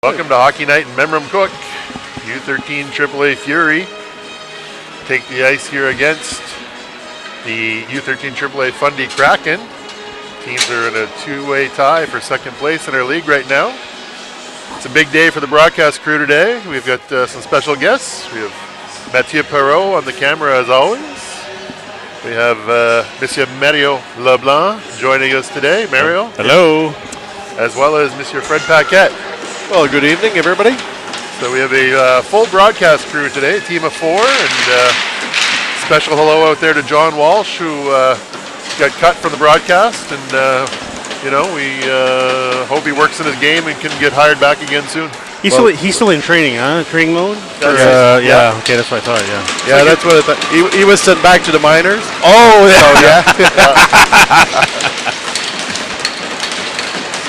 Welcome to Hockey Night in Memram Cook. U13AAA Fury take the ice here against the U13AAA Fundy Kraken. Teams are in a two-way tie for second place in our league right now. It's a big day for the broadcast crew today. We've got some special guests. We have Mathieu Perrault on the camera as always. We have Monsieur Mario Leblanc joining us today. Mario. Hello. As well as Monsieur Fred Paquette. Well, good evening, everybody. So we have a full broadcast crew today, a team of four, and special hello out there to John Walsh, who got cut from the broadcast, and we hope he works in his game and can get hired back again soon. He's still in training, huh? Training mode? Yeah. Okay, that's what I thought, Yeah, that's what I thought. He was sent back to the minors. Oh, yeah.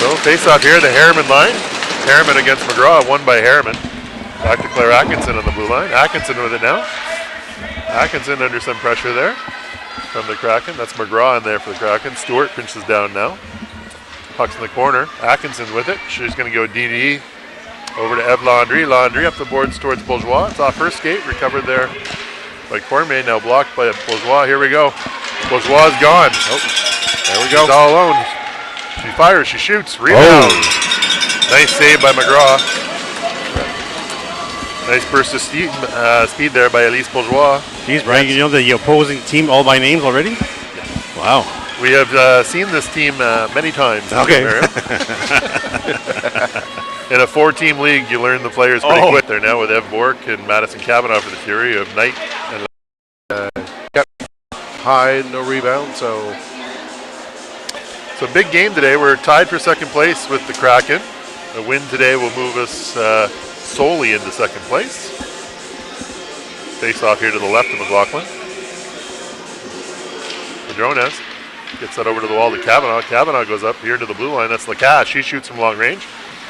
So face off here, the Harriman line. Harriman against McGraw, won by Harriman. Back to Claire Atkinson on the blue line. Atkinson with it now. Atkinson under some pressure there from the Kraken. That's McGraw in there for the Kraken. Stewart pinches down now. Puck's in the corner. Atkinson with it. She's going to go DD over to Eve Landry. Landry up the boards towards Bourgeois. It's off her skate. Recovered there by Cormier. Now blocked by Bourgeois. Here we go. Bourgeois is gone. Oh, there we go. She's all alone. She fires. She shoots. Rebound. Oh. Nice save by McGraw. Nice burst of speed there by Elise Bourgeois. Geez, Brian, you know the opposing team all by names already? Yeah. Wow. We have seen this team many times. Okay. In a four-team league, you learn the players pretty quick. They're now with Ev Bork and Madison Cavanaugh for the Fury of Knight. And high, no rebound, so big game today. We're tied for second place with the Kraken. A win today will move us solely into second place. Face off here to the left of McLaughlin. Padrones gets that over to the wall to Cavanaugh. Cavanaugh goes up here to the blue line. That's Lacasse. She shoots from long range.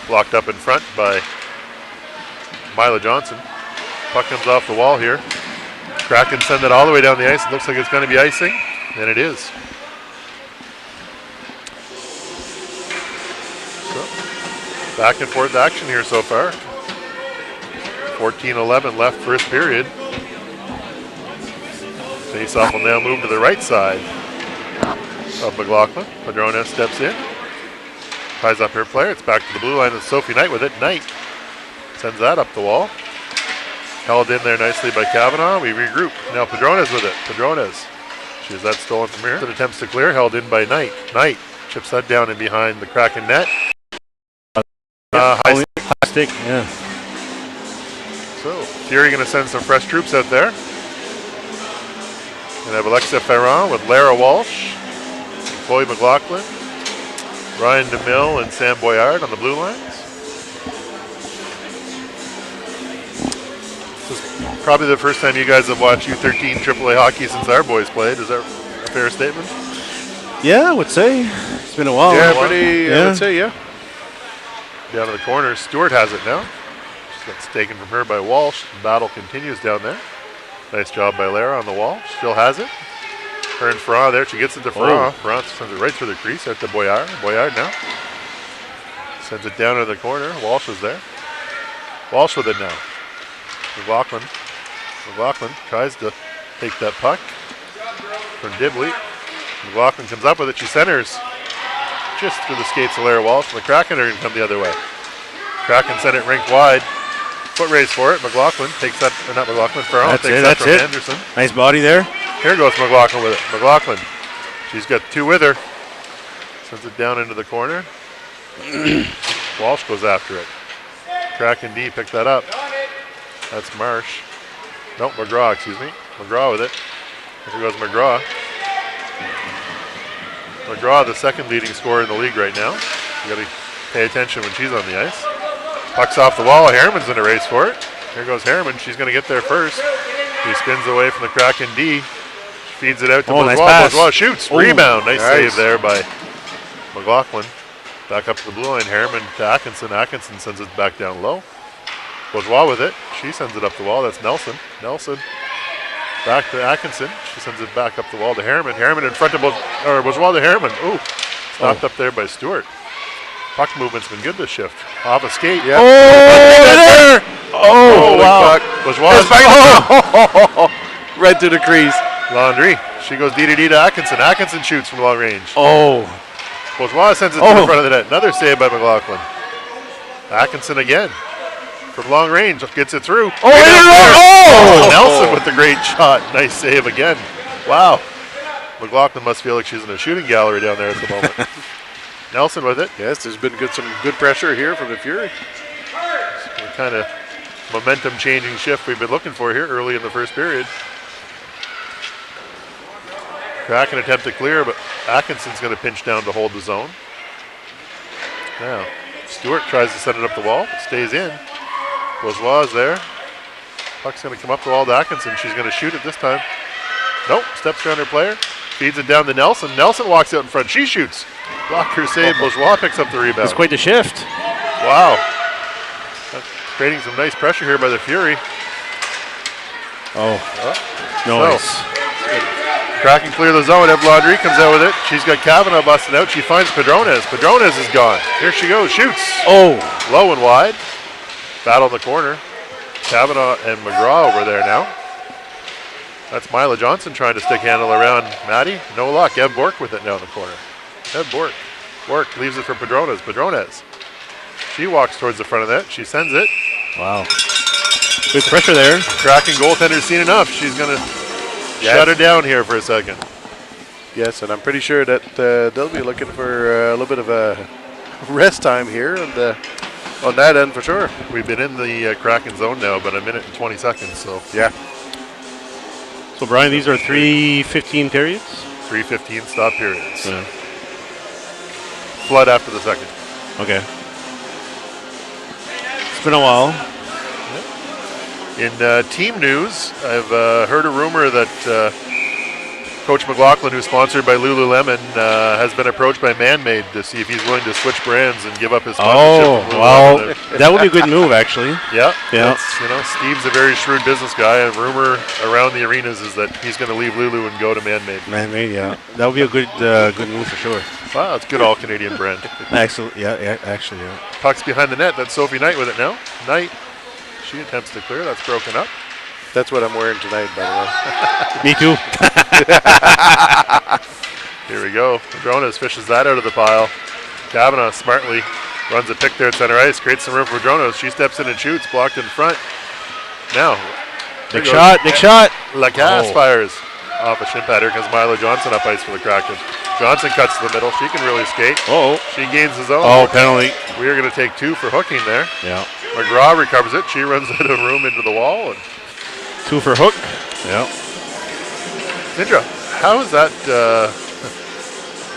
Blocked up in front by Mila Johnson. Puck comes off the wall here. Kraken send it all the way down the ice. It looks like it's going to be icing, and it is. Back and forth action here so far. 14-11 left first period. Face-off will now move to the right side of McLaughlin. Padrones steps in. Ties up her player. It's back to the blue line with Sophie Knight with it. Knight sends that up the wall. Held in there nicely by Cavanaugh. We regroup. Now Padrones with it. Padrones. She has that stolen from here. Attempts to clear. Held in by Knight. Knight chips that down in behind the Kraken net. High stick, yeah. So, Fury going to send some fresh troops out there. And have Alexa Ferrand with Lara Walsh, Chloe McLaughlin, Ryan DeMille, and Sam Boyard on the blue lines. This is probably the first time you guys have watched U13 AAA hockey since our boys played. Is that a fair statement? Yeah, I would say. It's been a while. Yeah, I would say, yeah. Down in the corner, Stewart has it now. She's got taken from her by Walsh. The battle continues down there. Nice job by Lara on the wall. Still has it. Her and Ferrand there. She gets it to Ferrand. Ferrand sends it right through the crease out to Boyard. Boyard now sends it down in the corner. Walsh is there. Walsh with it now. McLaughlin. McLaughlin tries to take that puck from Dibley. McLaughlin comes up with it. She centers just through the skates of Lara Walsh. The Kraken are going to come the other way. Kraken sent it rink wide. Foot race for it. McLaughlin takes that, or not McLaughlin, Ferrand takes that from Anderson. Nice body there. Here goes McLaughlin with it. McLaughlin, she's got two with her. Sends it down into the corner. Walsh goes after it. Kraken D picked that up. That's Marsh. Nope, McGraw, excuse me. McGraw with it. Here goes McGraw. McGraw, the second leading scorer in the league right now. You got to pay attention when she's on the ice. Puck's off the wall. Harriman's in a race for it. Here goes Harriman. She's going to get there first. She spins away from the Kraken D. Feeds it out to Bourgeois. Nice Bourgeois shoots. Rebound. Nice save there by McLaughlin. Back up to the blue line. Harriman to Atkinson. Atkinson sends it back down low. Bourgeois with it. She sends it up the wall. That's Nelson. Nelson back to Atkinson. She sends it back up the wall to Harriman. Harriman in front of Bourgeois to Harriman. Ooh. Stopped up there by Stewart. Puck movement's been good this shift. Off a skate. Yeah. Oh, there! Oh, Holy wow. puck. Bourgeois. Right to the crease. Landry. She goes D to Atkinson. Atkinson shoots from long range. Oh. Bourgeois sends it to the front of the net. Another save by McLaughlin. Atkinson again. From long range. Gets it through. Oh, Nelson with the great shot. Nice save again. Wow. McLaughlin must feel like she's in a shooting gallery down there at the moment. Nelson with it. Yes, there's been some good pressure here from the Fury. The kind of momentum changing shift we've been looking for here early in the first period. Kraken attempt to clear, but Atkinson's going to pinch down to hold the zone. Now, Stewart tries to send it up the wall. Stays in. Bourgeois is there. Puck's going to come up the wall to Atkinson. She's going to shoot it this time. Nope. Steps around her player. Feeds it down to Nelson. Nelson walks out in front. She shoots. Blocker save. Bourgeois picks up the rebound. That's quite the shift. Wow. That's creating some nice pressure here by the Fury. Oh. Nice. Kraken clear the zone. Ev Landry comes out with it. She's got Kavanaugh busting out. She finds Padrones. Padrones is gone. Here she goes. Shoots. Oh. Low and wide. Battle in the corner. Kavanaugh and McGraw over there now. That's Mila Johnson trying to stick handle around Maddie. No luck. Ev Bork with it now in the corner. Ev Bork. Bork leaves it for Padrones. Padrones. She walks towards the front of that. She sends it. Wow. Good pressure there. Kraken goaltender's seen enough. She's going to shut her down here for a second. Yes, and I'm pretty sure that they'll be looking for a little bit of a rest time here on that end for sure. We've been in the Kraken zone now, but a minute and 20 seconds. So yeah. So, Brian, these are 3:15 periods? 3:15 stop periods. Yeah. Flood after the second. Okay. It's been a while. In team news, I've heard a rumor that Coach McLaughlin, who's sponsored by Lululemon, has been approached by Man-Made to see if he's willing to switch brands and give up his sponsorship. Oh, well, that would be a good move, actually. Yeah. Yeah. Steve's a very shrewd business guy, and rumor around the arenas is that he's going to leave Lulu and go to Man-Made. Man-Made, yeah. That would be a good move for sure. Wow, it's a good all-Canadian brand. Excellent. Yeah, actually, yeah. Puck's behind the net. That's Sophie Knight with it now. Knight, she attempts to clear. That's broken up. That's what I'm wearing tonight, by the way. Me too. Here we go. Padrones fishes that out of the pile. Kavanaugh smartly runs a pick there at center ice. Creates some room for Padrones. She steps in and shoots. Blocked in front. Now. Big shot. Lacasse fires off a shin pad. Here comes Mila Johnson up ice for the Kraken. Johnson cuts to the middle. She can really skate. Oh. She gains the zone. Oh, penalty. We are going to take 2 for hooking there. Yeah. McGraw recovers it. She runs out of room into the wall. And 2 for hook. Yeah. Nindra, how is that?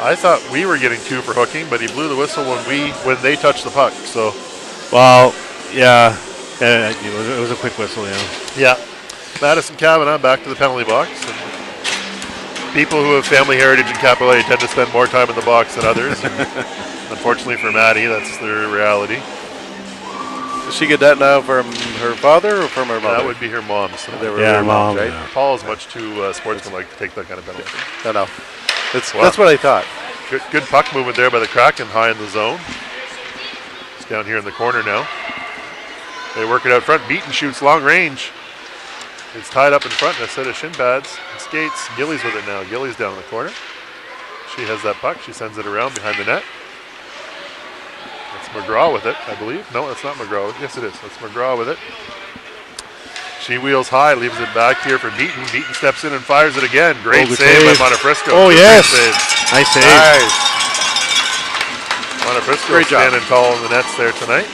I thought we were getting 2 for hooking, but he blew the whistle when they touched the puck. So, well, yeah, it was a quick whistle. Yeah. Madison Kavanaugh back to the penalty box. And people who have family heritage in Capital A tend to spend more time in the box than others. And unfortunately for Maddie, that's their reality. Does she get that now from her father or from her mother? That would be her mom. So they were her mom, right? yeah. Paul is much too sportsmanlike to take that kind of penalty. No. That's what I thought. Good puck movement there by the Kraken, high in the zone. It's down here in the corner now. They work it out front. Beaton shoots long range. It's tied up in front in a set of shin pads and skates. Gillies with it now. Gillies down in the corner. She has that puck. She sends it around behind the net. That's McGraw with it, I believe. No, that's not McGraw. Yes, it is. That's McGraw with it. She wheels high, leaves it back here for Beaton. Beaton steps in and fires it again. Great save by Montefrisco. Oh, yes. Nice save. Nice. Montefrisco Great job. standing tall in the nets there tonight.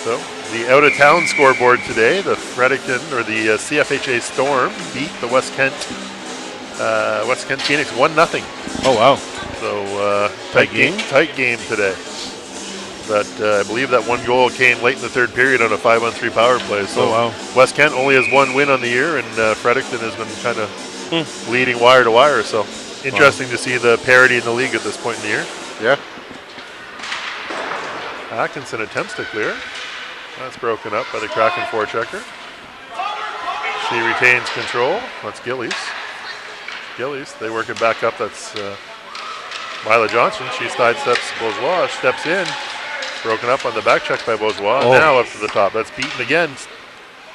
So, the out-of-town scoreboard today, the Fredericton, or the CFHA Storm beat the West Kent Phoenix 1-0. Oh, wow. So, tight game today. But I believe that one goal came late in the third period on a 5-on-3 power play. So West Kent only has 1 win on the year, and Fredericton has been kind of leading wire to wire. So interesting to see the parity in the league at this point in the year. Yeah. Atkinson attempts to clear. That's broken up by the Kraken forechecker. She retains control. That's Gillies. Gillies. They work it back up. That's Mila Johnson. She sidesteps Bourgeois, steps in. Broken up on the back check by Bourgeois. Now up to the top. That's beaten again.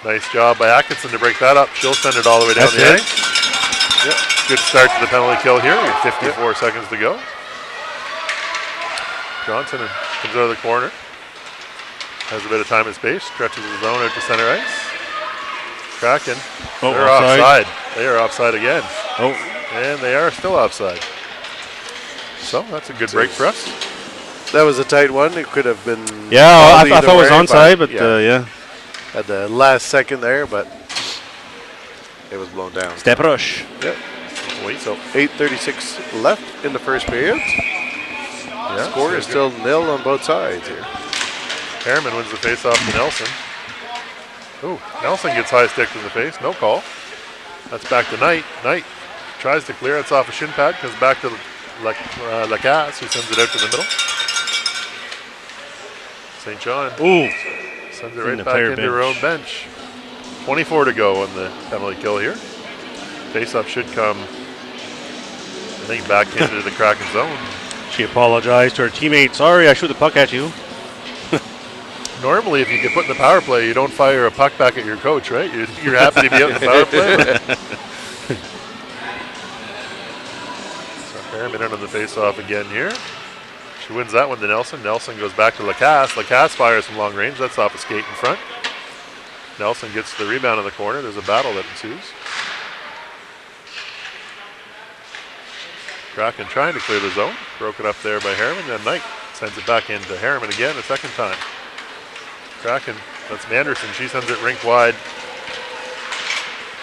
Nice job by Atkinson to break that up. She'll send it all the way down the ice. Yep. Good start to the penalty kill here. We have 54 seconds to go. Johnson comes out of the corner. Has a bit of time and space. Stretches his zone out to center ice. Kraken. They're offside. They are offside again. And they are still offside. So that's a good break for us. That was a tight one. It could have been. Yeah, I thought it was onside, but yeah. At the last second there, but it was blown down. Step rush. Yep. So 8:36 left in the first period. Score is still nil on both sides here. Harriman wins the face-off to Nelson. Ooh, Nelson gets high stick in the face. No call. That's back to Knight. Knight tries to clear. It's off a shin pad. Comes back to Lacasse, who sends it out to the middle. St. John. Ooh. Sends it right back into her own bench. 24 to go on the penalty kill here. Face-off should come, I think, back into the Kraken zone. She apologized to her teammate. Sorry, I shoot the puck at you. Normally, if you get put in the power play, you don't fire a puck back at your coach, right? You're happy to be out in the power play. So Harriman in on the face-off again here. She wins that one to Nelson. Nelson goes back to Lacasse. Lacasse fires from long range. That's off a skate in front. Nelson gets the rebound in the corner. There's a battle that ensues. Kraken trying to clear the zone. Broken up there by Harriman. Then Knight sends it back into Harriman again a second time. Kraken, that's Manderson. She sends it rink wide.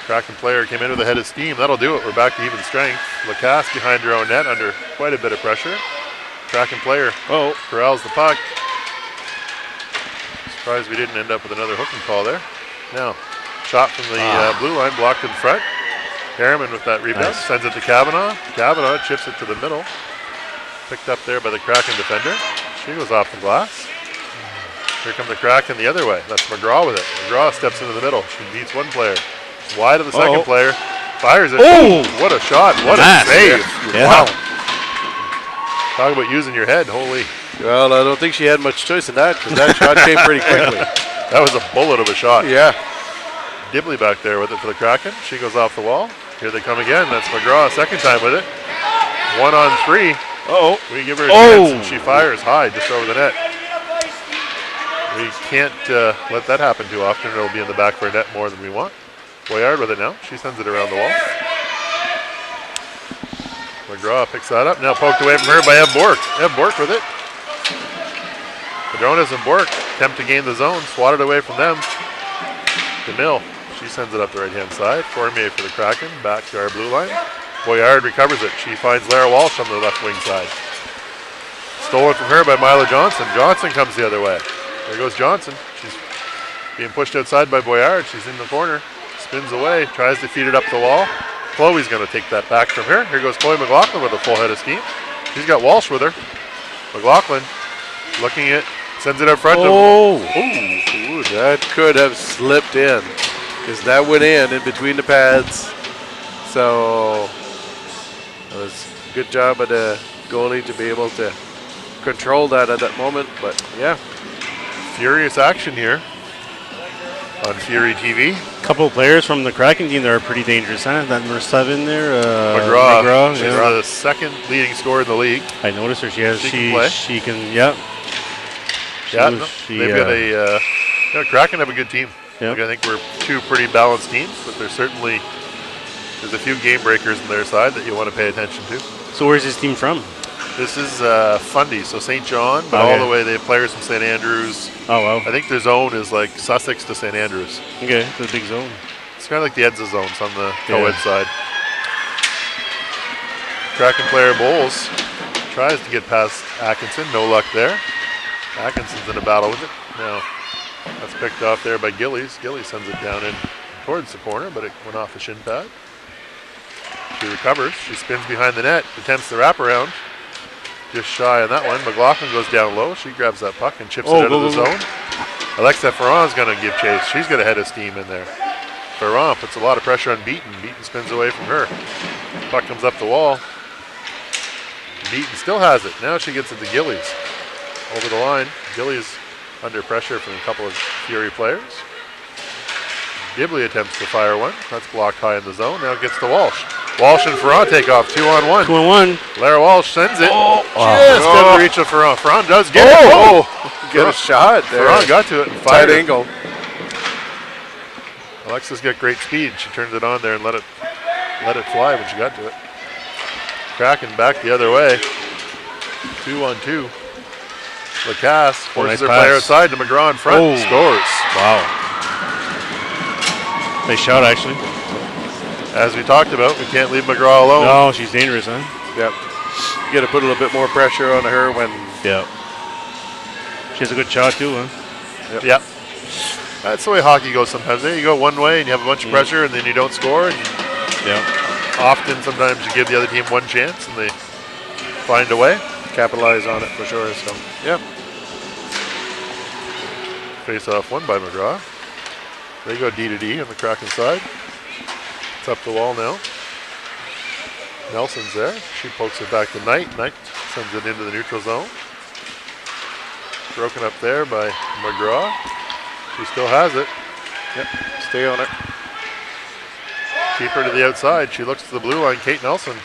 Kraken player came in with a head of steam. That'll do it. We're back to even strength. Lacasse behind her own net under quite a bit of pressure. Kraken player corrals the puck. Surprised we didn't end up with another hooking call there. Now, shot from the blue line, blocked in front. Harriman with that rebound, sends it to Kavanaugh. Kavanaugh chips it to the middle. Picked up there by the Kraken defender. She goes off the glass. Here come the Kraken the other way. That's McGraw with it. McGraw steps into the middle. She beats one player. Wide of the second player. Fires it. Oh! What a shot. What a save. Yeah. Wow. Talk about using your head. Holy. Well, I don't think she had much choice in that because that shot came pretty quickly. That was a bullet of a shot. Yeah. Dibley back there with it for the Kraken. She goes off the wall. Here they come again. That's McGraw, second time with it. 1-on-3. We give her a chance and she fires high just over the net. We can't let that happen too often. It'll be in the back for a net more than we want. Boyard with it now. She sends it around the wall. McGraw picks that up. Now poked away from her by Ev Bork. Ev Bork with it. Padronas and Bork attempt to gain the zone. Swatted away from them. DeMille. She sends it up the right-hand side. Cormier for the Kraken. Back to our blue line. Boyard recovers it. She finds Lara Walsh on the left wing side. Stolen from her by Mila Johnson. Johnson comes the other way. There goes Johnson. She's being pushed outside by Boyard. She's in the corner. Spins away. Tries to feed it up the wall. Chloe's going to take that back from her. Here goes Chloe McLaughlin with a full head of steam. She's got Walsh with her. McLaughlin looking at, sends it up front. Ooh, that could have slipped in because that went in between the pads. So it was a good job of the goalie to be able to control that at that moment. But yeah, furious action here on Fury TV. A couple of players from the Kraken team that are pretty dangerous, huh? That number 7 there, McGraw. She's the second leading scorer in the league. I noticed her. She can play. She can, yeah. They've got a Kraken have a good team. Yep. Like, I think we're two pretty balanced teams, but there's a few game breakers on their side that you want to pay attention to. So where's this team from? This is Fundy, so St. John, but all the way they have players from St. Andrews. Oh, wow. I think their zone is like Sussex to St. Andrews. Okay, it's a big zone. It's kind of like the Edsa zones on the co-ed side. Kraken player Bowles tries to get past Atkinson, no luck there. Atkinson's in a battle with it. Now, that's picked off there by Gillies. Gillies sends it down in towards the corner, but it went off the shin pad. She recovers. She spins behind the net, attempts the wraparound. Just shy on that one. McLaughlin goes down low. She grabs that puck and chips it out of the zone. Alexa Ferran's going to give chase. She's got a head of steam in there. Ferrand puts a lot of pressure on Beaton. Beaton spins away from her. Puck comes up the wall. Beaton still has it. Now she gets it to Gillies. Over the line. Gillies under pressure from a couple of Fury players. Dibley attempts to fire one. That's blocked high in the zone. Now it gets to Walsh. Walsh and Ferrand take off 2-on-1. 2-on-1. Lara Walsh sends it. Just doesn't reach of Ferrand. Ferrand does get it. Get a shot there. Ferrand got to it and Tight fired it. angle. Alexa's got great speed. She turned it on there and let it fly when she got to it. Kraken back the other way. 2-on-2. Lacasse forces her player outside to McGraw in front. Scores. Wow. Nice shot, actually. As we talked about, we can't leave McGraw alone. No, she's dangerous, huh? Yep. You got to put a little bit more pressure on her when. Yeah. She has a good shot too, huh? Yep. That's the way hockey goes sometimes. You go one way and you have a bunch of pressure and then you don't score. And often, sometimes you give the other team one chance and they find a way. Capitalize on it for sure. So, yeah. Face off one by McGraw. They go D to D on the Kraken side. It's up the wall now. Nelson's there. She pokes it back to Knight. Knight sends it into the neutral zone. Broken up there by McGraw. She still has it. Yep. Stay on it. Keep her to the outside. She looks to the blue line. Kate Nelson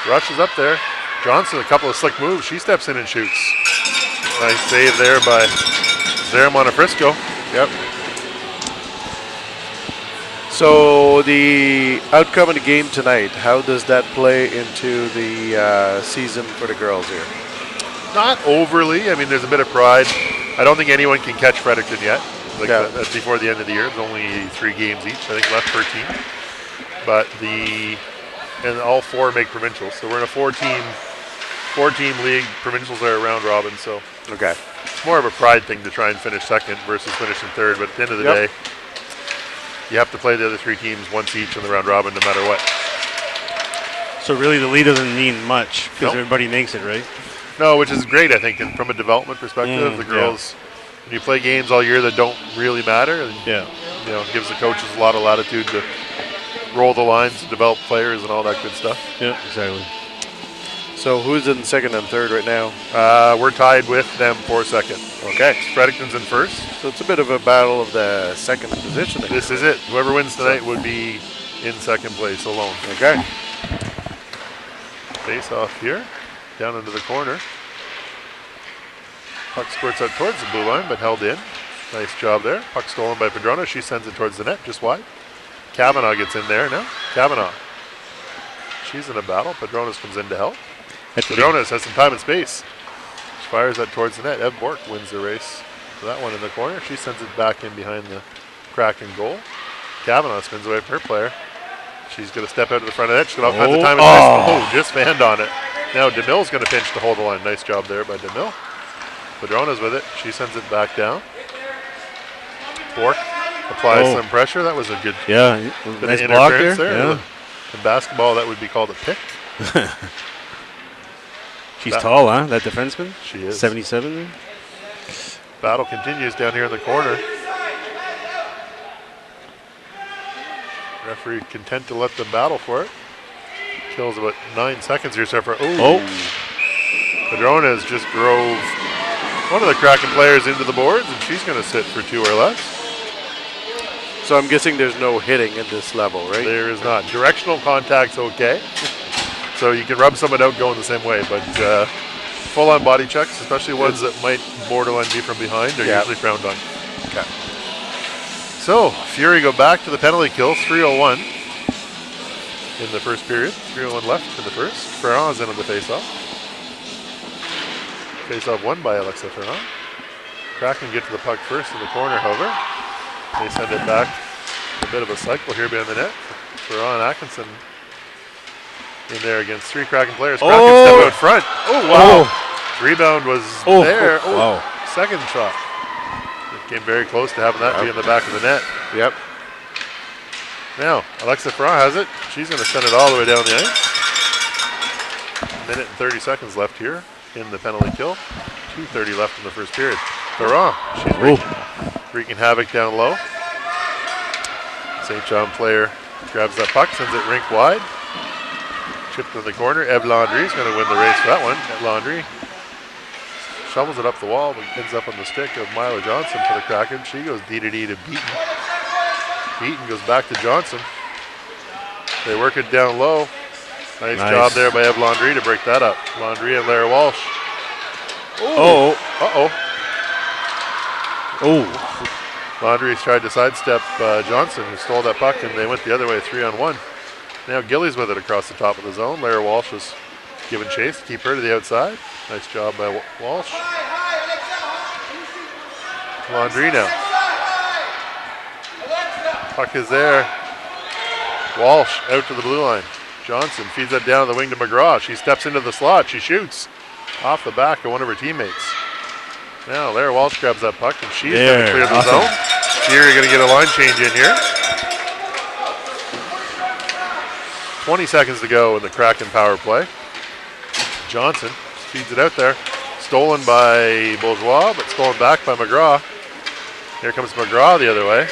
rushes up there. Johnson, a couple of slick moves. She steps in and shoots. Nice save there by Zara Monofrisco. Yep. So the outcome of the game tonight, how does that play into the season for the girls here? Not overly. I mean, there's a bit of pride. I don't think anyone can catch Fredericton yet. That's before the end of the year. There's only 3 games each, I think, left per team. But and all 4 make provincials. So we're in a 4-team league. Provincials are a round robin. So it's more of a pride thing to try and finish second versus finishing third. But at the end of the day, you have to play the other 3 teams once each in the round robin, no matter what. So really, the lead doesn't mean much because everybody makes it, right? No, which is great, I think, and from a development perspective, the girls, when you play games all year that don't really matter, and gives the coaches a lot of latitude to roll the lines, to develop players, and all that good stuff. Yeah, exactly. So who's in second and third right now? We're tied with them for second. Okay. Fredericton's in first. So it's a bit of a battle of the second position. This is it. Whoever wins tonight would be in second place alone. Okay. Face off here. Down into the corner. Puck squirts out towards the blue line, but held in. Nice job there. Puck stolen by Padrona. She sends it towards the net, just wide. Kavanaugh gets in there now. Kavanaugh. She's in a battle. Padronas comes in to help. Padronas has some time and space. She fires that towards the net. Ev Bork wins the race for that one in the corner. She sends it back in behind the Kraken goal. Kavanaugh spins away from her player. She's going to step out to the front of the net. She's got all kinds of time and space. Just fanned on it. Now DeMille's going to pinch to hold the line. Nice job there by DeMille. Padrona's with it. She sends it back down. Bork applies some pressure. That was a good nice block there. Yeah. In basketball, that would be called a pick. She's tall, huh? That defenseman? She is. 77 there. Battle continues down here in the corner. Referee content to let them battle for it. Kills about 9 seconds here so far. Padronas just drove one of the Kraken players into the boards, and she's going to sit for 2 or less. So I'm guessing there's no hitting at this level, right? There is not. Directional contact's okay. So you can rub someone out going the same way, but full-on body checks, especially ones that might borderline be from behind, are usually frowned on. Okay. So Fury go back to the penalty kill, 3:01 in the first period. 3:01 left in the first. Ferrand's in on the face-off. Face-off won by Alexa Ferrand. Kraken get to the puck first in the corner, however. They send it back. A bit of a cycle here behind the net. Ferrand Atkinson in there against 3 Kraken players. Kraken step out front. Rebound was there. Second shot. It came very close to having that be in the back of the net. Yep. Now, Alexa Ferrand has it. She's going to send it all the way down the ice. 1 minute and 30 seconds left here in the penalty kill. 2:30 left in the first period. Ferrand, she's wreaking havoc down low. St. John player grabs that puck, sends it rink wide. Chipped in the corner. Eve Landry is going to win the race for that one. Eve Landry shovels it up the wall, but ends up on the stick of Mila Johnson for the Kraken. She goes D-to-D to Beaton. Beaton goes back to Johnson. They work it down low. Nice job there by Eve Landry to break that up. Landry and Lara Walsh. Oh. Uh-oh. Oh. Landry's tried to sidestep Johnson, who stole that puck, and they went the other way, 3-on-1. Now Gillies with it across the top of the zone. Lara Walsh is giving chase to keep her to the outside. Nice job by Walsh. Landry now. Puck is there. Walsh out to the blue line. Johnson feeds that down the wing to McGraw. She steps into the slot. She shoots off the back of one of her teammates. Now Lara Walsh grabs that puck, and she's going to clear the zone. Here you're going to get a line change in here. 20 seconds to go in the Kraken power play. Johnson feeds it out there. Stolen by Bourgeois, but stolen back by McGraw. Here comes McGraw the other way.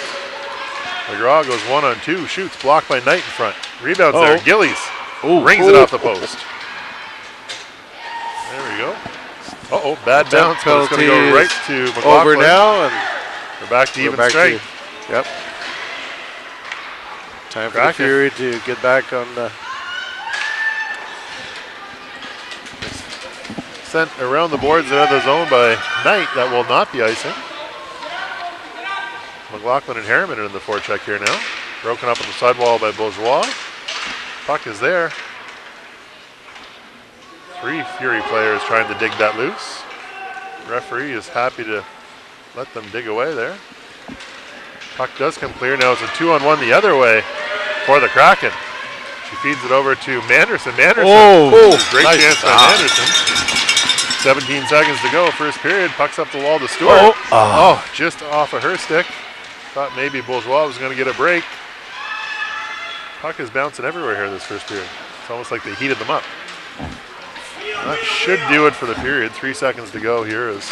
McGraw goes 1-on-2, shoots, blocked by Knight in front. Rebounds there. Gillies rings it off the post. There we go. Uh-oh, bad bounce, but it's going to go right to McLaughlin. Over now, and we're back to even strength. Yep. Time for the Fury to get back on the... Sent around the boards out of the zone by Knight. That will not be icing. McLaughlin and Harriman are in the forecheck here now. Broken up on the sidewall by Bourgeois. Puck is there. 3 Fury players trying to dig that loose. Referee is happy to let them dig away there. Puck does come clear. Now it's a 2-on-1 the other way for the Kraken. She feeds it over to Manderson. Great chance by Manderson. 17 seconds to go, first period. Puck's up the wall to Stewart. Just off of her stick. Thought maybe Bourgeois was going to get a break. Puck is bouncing everywhere here this first period. It's almost like they heated them up. That should do it for the period. 3 seconds to go here as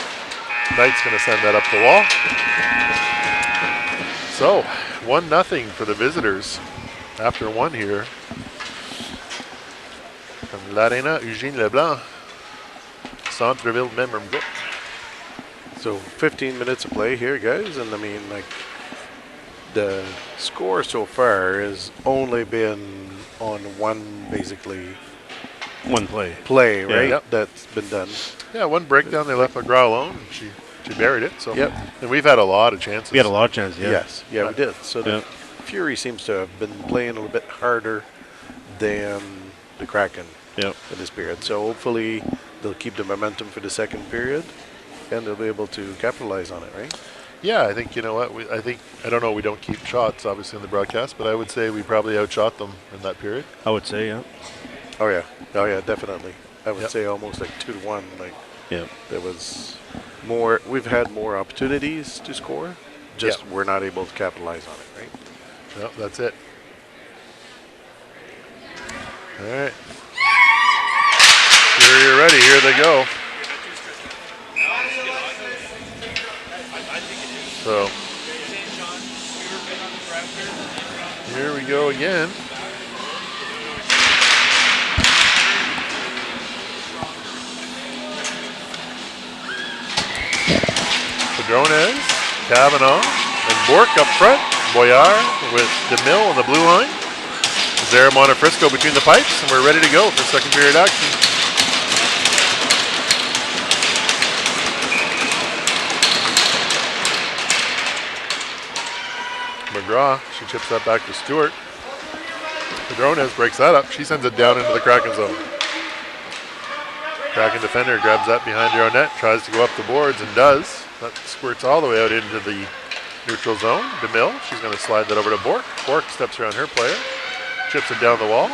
Knight's going to send that up the wall. So, 1-0 for the visitors after 1 here. From l'Arena Eugene Leblanc. Centreville Memramgo. So 15 minutes of play here, guys, and I mean, like, the score so far has only been on one play, right? Yep. That's been done. Yeah, one breakdown. They left McGraw alone. And she buried it. So and we've had a lot of chances. We had a lot of chances. Yeah. Yes, we did. So the Fury seems to have been playing a little bit harder than the Kraken in this period. So hopefully they'll keep the momentum for the second period, and they'll be able to capitalize on it, right? Yeah, I think, you know what, I don't know, we don't keep shots, obviously, in the broadcast, but I would say we probably outshot them in that period. I would say, yeah. Oh, yeah, definitely. I would say almost like 2-1. Like, there was more, we've had more opportunities to score, just we're not able to capitalize on it, right? Yep, that's it. All right. Here you're ready, here they go. So, here we go again. Padrones, Kavanaugh, and Bork up front. Boyard with DeMille on the blue line. Zara Montefrisco between the pipes, and we're ready to go for second period action. McGraw, she chips that back to Stewart. Padrones breaks that up. She sends it down into the Kraken zone. Kraken defender grabs that behind her own net, tries to go up the boards and does. That squirts all the way out into the neutral zone. DeMille, she's going to slide that over to Bork. Bork steps around her player, chips it down the wall.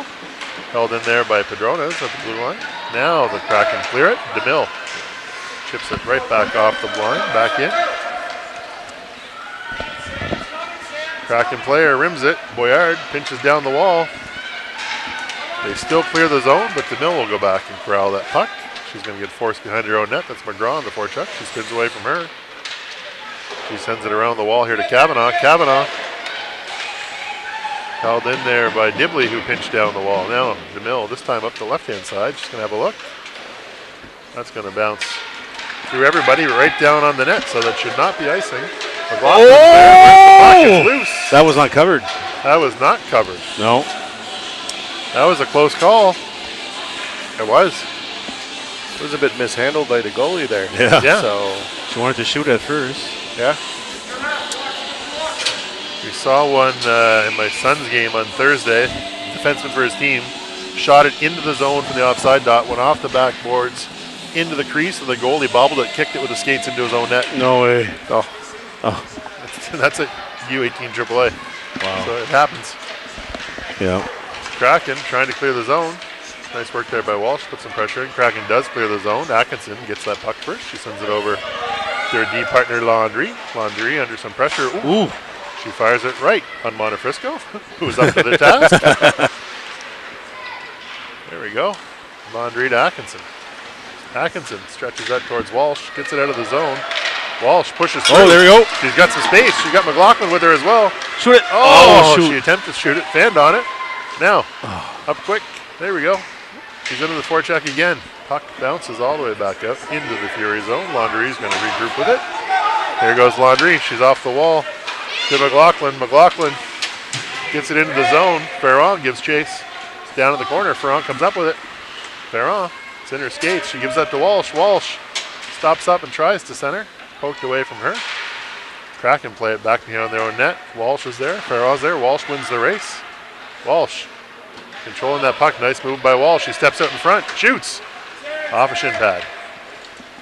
Held in there by Padrones at the blue line. Now the Kraken clear it. DeMille chips it right back off the blind, back in. Kraken player rims it. Boyard pinches down the wall. They still clear the zone, but DeMille will go back and corral that puck. She's going to get forced behind her own net. That's McGraw on the forecheck. She spins away from her. She sends it around the wall here to Kavanaugh. Kavanaugh Held in there by Dibley, who pinched down the wall. Now DeMille, this time up the left-hand side. She's going to have a look. That's going to bounce through everybody right down on the net, so that should not be icing. McLaughlin's there. The puck is loose. That was not covered. That was not covered. No. That was a close call. It was. It was a bit mishandled by the goalie there. Yeah. So She wanted to shoot at first. yeah. We saw one in my son's game on Thursday. Defenseman for his team shot it into the zone from the offside dot, went off the backboards into the crease, and the goalie bobbled it, kicked it with the skates into his own net. No way. Oh. That's a U13AAA. Wow. So it happens. Yeah. Kraken trying to clear the zone. Nice work there by Walsh. Put some pressure in. Kraken does clear the zone. Atkinson gets that puck first. She sends it over to her D partner Landry. Landry under some pressure. Ooh. She fires it right on Montefrisco, who's up to the task. There we go. Landry to Atkinson. Atkinson stretches that towards Walsh. Gets it out of the zone. Walsh pushes through. Oh, there we go. She's got some space. She got McLaughlin with her as well. Shoot it. Oh, shoot. she attempted to shoot it. Fanned on it. Now, up quick. There we go. She's into the forecheck again. Puck bounces all the way back up into the Fury zone. Landry's going to regroup with it. Here goes Landry. She's off the wall to McLaughlin. McLaughlin gets it into the zone. Ferron gives chase. It's down in the corner. Ferron comes up with it. Ferron, it's in her skates. She gives that to Walsh. Walsh stops up and tries to center. Poked away from her. Kraken play it back behind their own net. Walsh is there. Ferron's there. Walsh wins the race. Walsh controlling that puck. Nice move by Walsh. She steps out in front. Shoots. Off a shin pad.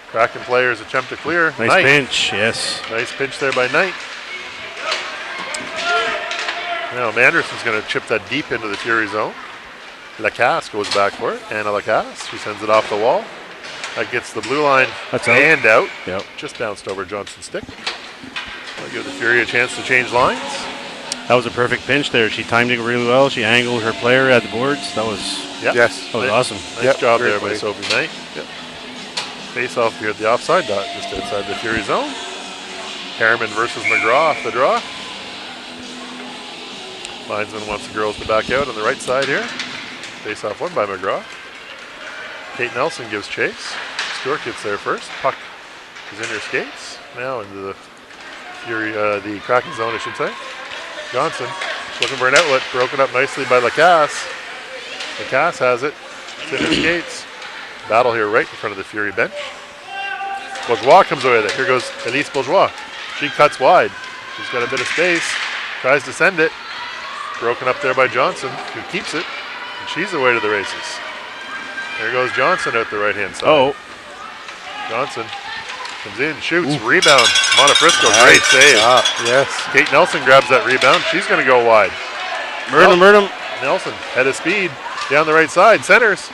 Kraken players attempt to clear. Nice Knight. pinch, yes. Nice pinch there by Knight. Now Manderson's going to chip that deep into the Fury zone. Lacasse goes back for it. Anna Lacasse. She sends it off the wall. That gets the blue line and out. Yep. Just bounced over Johnson's stick. That'll give the Fury a chance to change lines. That was a perfect pinch there. She timed it really well. She angled her player at the boards. That was Yes. that was awesome. Nice job great there by play. Sophie Knight. Yep. Face off here at the offside dot, just outside the Fury zone. Harriman versus McGraw off the draw. Linesman wants the girls to back out on the right side here. Face off one by McGraw. Kate Nelson gives chase. Stewart gets there first. Puck is in her skates. Now into the Fury, the Kraken zone, I should say. Johnson looking for an outlet. Broken up nicely by Lacasse. Lacasse has it. It's in her skates. Battle here right in front of the Fury bench. Bourgeois comes away with it. Here goes Elise Bourgeois. She cuts wide. She's got a bit of space. Tries to send it. Broken up there by Johnson, who keeps it. And she's away to the races. There goes Johnson out the right-hand side. Oh. Johnson comes in, shoots, rebound. Montefrisco, great save. Yes. Kate Nelson grabs that rebound. She's going to go wide. Murder. Nelson, head of speed, down the right side, centers.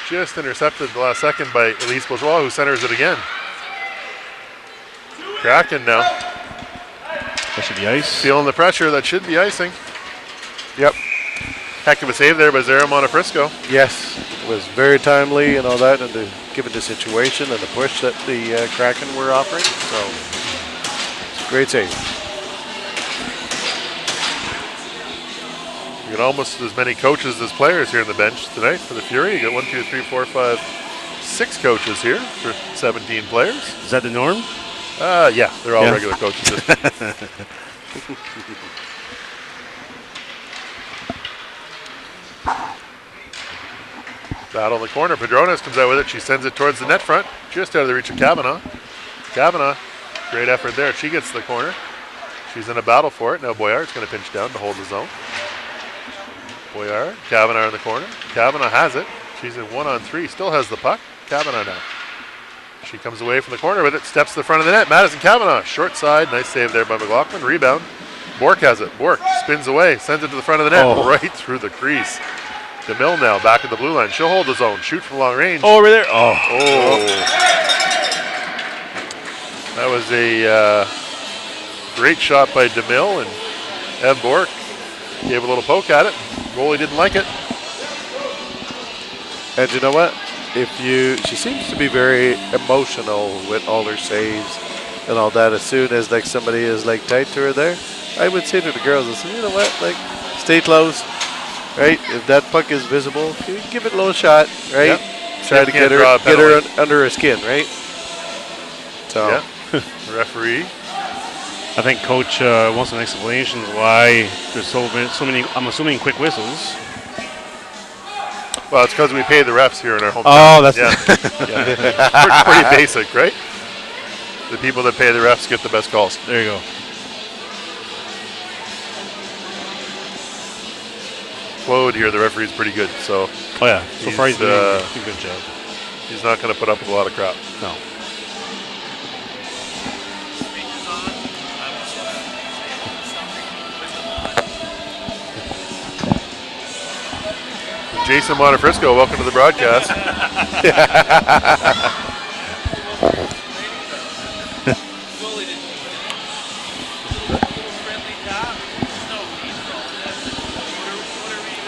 Just intercepted the last second by Elise Bourgeois, who centers it again. Kraken now. That should be ice. Feeling the pressure, that should be icing. Yep. Heck of a save there by Zara Montefrisco. Yes. It was very timely and all that, and given the situation and the push that the Kraken were offering. So, it's a great save. You got almost as many coaches as players here on the bench tonight for the Fury. You got 1, 2, 3, 4, 5, 6 coaches here for 17 players. Is that the norm? Yeah, they're all regular coaches. Battle in the corner. Padrones comes out with it. She sends it towards the net front, just out of the reach of Kavanaugh. Kavanaugh, great effort there. She gets the corner. She's in a battle for it. Now Boyard's going to pinch down to hold the zone. Boyard, Kavanaugh in the corner. Kavanaugh has it. She's in 1-on-3. Still has the puck. Kavanaugh now. She comes away from the corner with it. Steps to the front of the net. Madison Kavanaugh, short side. Nice save there by McLaughlin. Rebound. Bork has it. Bork spins away. Sends it to the front of the net. Right through the crease. DeMille now back at the blue line. She'll hold the zone. Shoot from long range. Oh, over there. That was a great shot by DeMille, and Ev Bork gave a little poke at it. Goalie didn't like it. And you know what? She seems to be very emotional with all her saves and all that. As soon as somebody is tight to her there, I would say to the girls, I said, you know what, stay close, right? If that puck is visible, you give it a little shot, right? Yep. Try to Can't get draw a her penalty. under her skin, right? So Yeah. Referee. I think Coach wants some explanations why there's so many. I'm assuming quick whistles. Well, it's because we pay the refs here in our hometown. Oh, that's yeah. Pretty basic, right? The people that pay the refs get the best calls. There you go. Claude here, the referee's pretty good, so Oh yeah. So far he's doing uh, a good job. he's not going to put up with a lot of crap. No. Jason Montefrisco, welcome to the broadcast.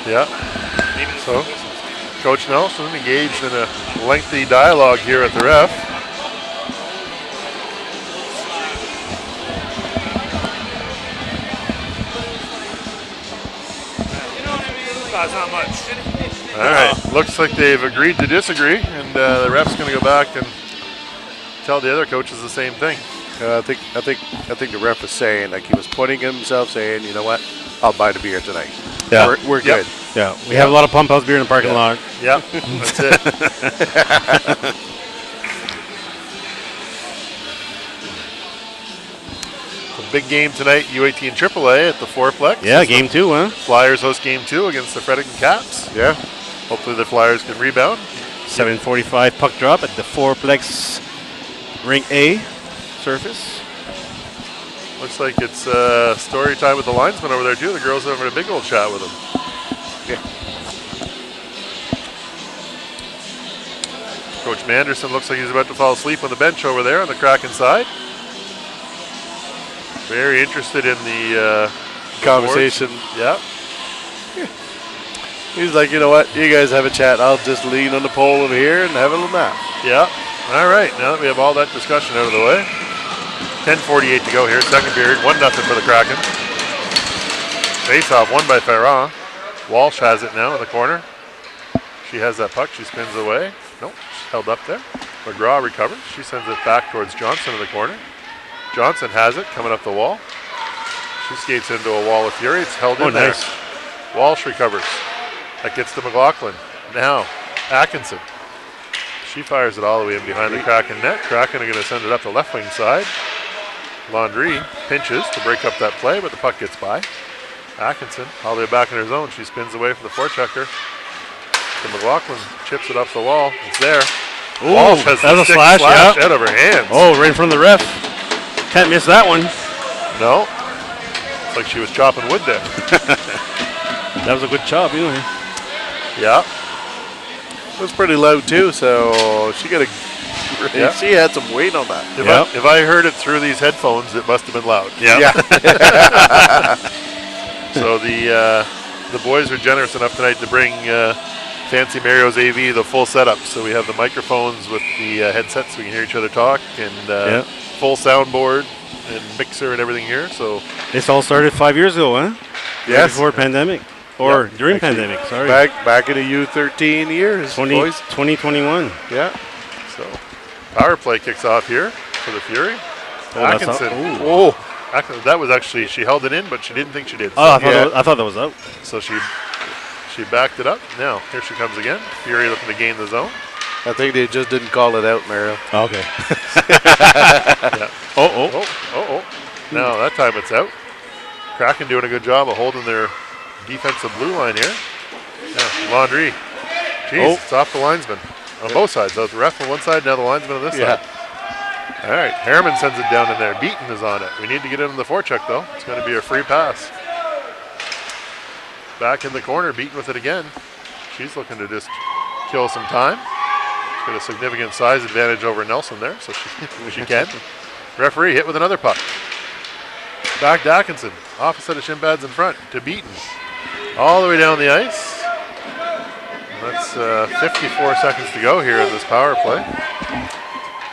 Yeah. So, Coach Nelson engaged in a lengthy dialogue here at the ref. That's not much. All right, looks like they've agreed to disagree, and the ref's going to go back and tell the other coaches the same thing. I think the ref was saying, like he was pointing at himself, saying, you know what, I'll buy the beer tonight. Yeah. We're good. Yeah. We have a lot of pump house beer in the parking lot. Yep, that's it. A big game tonight, U13 AAA at the fourplex. Yeah, game 2, huh? Flyers host game 2 against the Fredericton Caps. Yeah. Hopefully the Flyers can rebound. 7:45 puck drop at the fourplex ring A surface. Looks like it's story time with the linesman over there too. The girls are having a big old chat with him. Yeah. Coach Manderson looks like he's about to fall asleep on the bench over there on the Kraken side. Very interested in the Conversation. Yeah. He's like, you know what, you guys have a chat. I'll just lean on the pole over here and have a little nap. Yeah. All right. Now that we have all that discussion out of the way, 10:48 to go here. Second period, 1-0 for the Kraken. Face-off won by Ferrand. Walsh has it now in the corner. She has that puck. She spins away. Nope, she's held up there. McGraw recovers. She sends it back towards Johnson in the corner. Johnson has it coming up the wall. She skates into a wall of fury. It's held in there. Nice. Walsh recovers. That gets to McLaughlin. Now, Atkinson. She fires it all the way in behind the Kraken net. Kraken are going to send it up the left wing side. Landry pinches to break up that play, but the puck gets by. Atkinson, all the way back in her zone. She spins away from the forechecker. To McLaughlin, chips it up the wall. It's there. Ooh, Walsh has that the was a stick slash, yeah. out of her hands. Oh, right in front of the ref. Can't miss that one. No. It's like she was chopping wood there. That was a good job, anyway. Yeah. It was pretty loud too, so she got Yeah. she had some weight on that. If I heard it through these headphones, it must have been loud. Yeah. So the boys were generous enough tonight to bring Fancy Mario's AV the full setup. So we have the microphones with the headsets so we can hear each other talk, and full soundboard and mixer and everything here. So This all started 5 years ago, huh? Yes. Right before pandemic. Or Yep. during pandemic, sorry. Back in the U13 years, 2021. Yeah. So power play kicks off here for the Fury. Oh, that's Atkinson. out. Oh, that was actually, she held it in, but she didn't think she did. Oh, So, I thought that was out. so she backed it up. Now, here she comes again. Fury looking to gain the zone. I think they just didn't call it out, Mario. Oh, okay. Yeah. Oh. Now, that time it's out. Kraken doing a good job of holding their defensive blue line here. Yeah, Landry. Jeez, it's off the linesman. On both sides. That was the ref on one side, now the linesman on this side. All right, Harriman sends it down in there. Beaton is on it. We need to get in the forecheck, though. It's going to be a free pass. Back in the corner, Beaton with it again. She's looking to just kill some time. She's got a significant size advantage over Nelson there, so she can. Referee hit with another puck. Back to Atkinson. Opposite of shin pads in front to Beaton. All the way down the ice. That's 54 seconds to go here in this power play.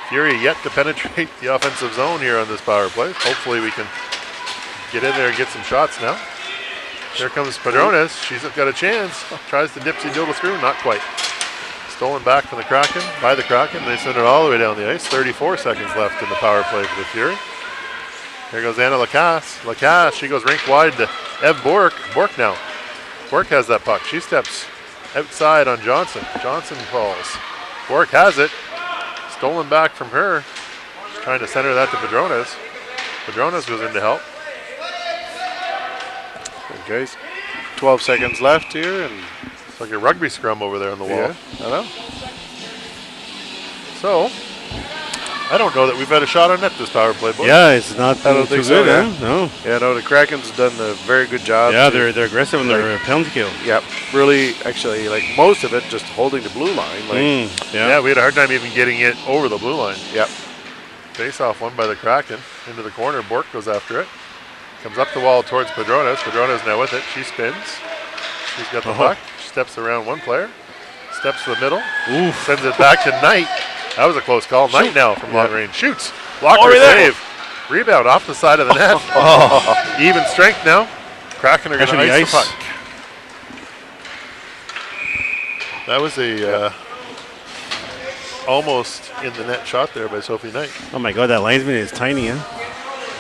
Fury yet to penetrate the offensive zone here on this power play. Hopefully we can get in there and get some shots now. Here comes Padrones. She's got a chance. Tries to dipsy doodle through. Not quite. Stolen back from the Kraken, by the Kraken. They send it all the way down the ice. 34 seconds left in the power play for the Fury. Here goes Anna Lacasse. Lacasse, she goes rink wide to Ev Bork. Bork now. Bork has that puck. She steps outside on Johnson. Johnson calls. Bork has it. Stolen back from her. She's trying to center that to Padrones. Padrones goes in to help. Okay, guys. 12 seconds left here, and It's like a rugby scrum over there on the wall. yeah, I know. So, I don't know that we've had a shot on net this power play, boys. Yeah, it's not I don't too think so, good, yeah. huh? No. Yeah, no, the Kraken's done a very good job. Yeah, to- they're aggressive in their penalty kill. Yep, really, actually, like most of it just holding the blue line. Like, Yeah, we had a hard time even getting it over the blue line. yep. Face off won by the Kraken. Into the corner. Bork goes after it. Comes up the wall towards Padrones. Padrones now with it. She spins. She's got the puck. She steps around one player. Steps to the middle. Oof. Sends it back to Knight. That was a close call. Knight now from long range. Shoots. Blocker Oh, there. save. Rebound off the side of the net. Even strength now. Kraken are going to Actually, ice the ice. puck. That was a almost in the net shot there by Sophie Knight. Oh my God, that linesman is tiny, huh?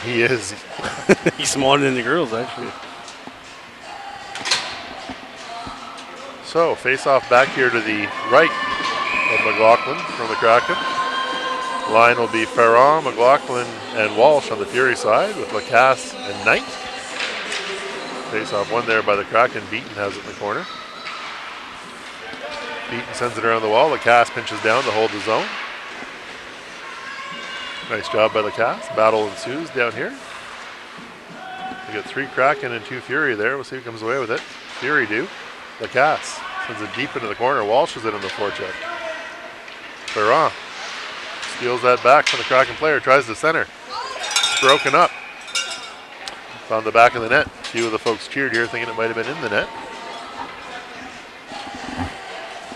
He is. He's smaller than the girls, actually. So, face off back here to the right of McLaughlin from the Kraken. Line will be Ferron, McLaughlin, and Walsh on the Fury side with Lacasse and Knight. Face off one there by the Kraken. Beaton has it in the corner. Beaton sends it around the wall. Lacasse pinches down to hold the zone. Nice job by Lacasse. Battle ensues down here. We got 3 Kraken and 2 Fury there. We'll see who comes away with it. Fury do. Lacasse sends it deep into the corner. Walsh is in on the forecheck. Ferrand steals that back from the Kraken player. Tries to center. Broken up. It's on the back of the net. A few of the folks cheered here thinking it might have been in the net.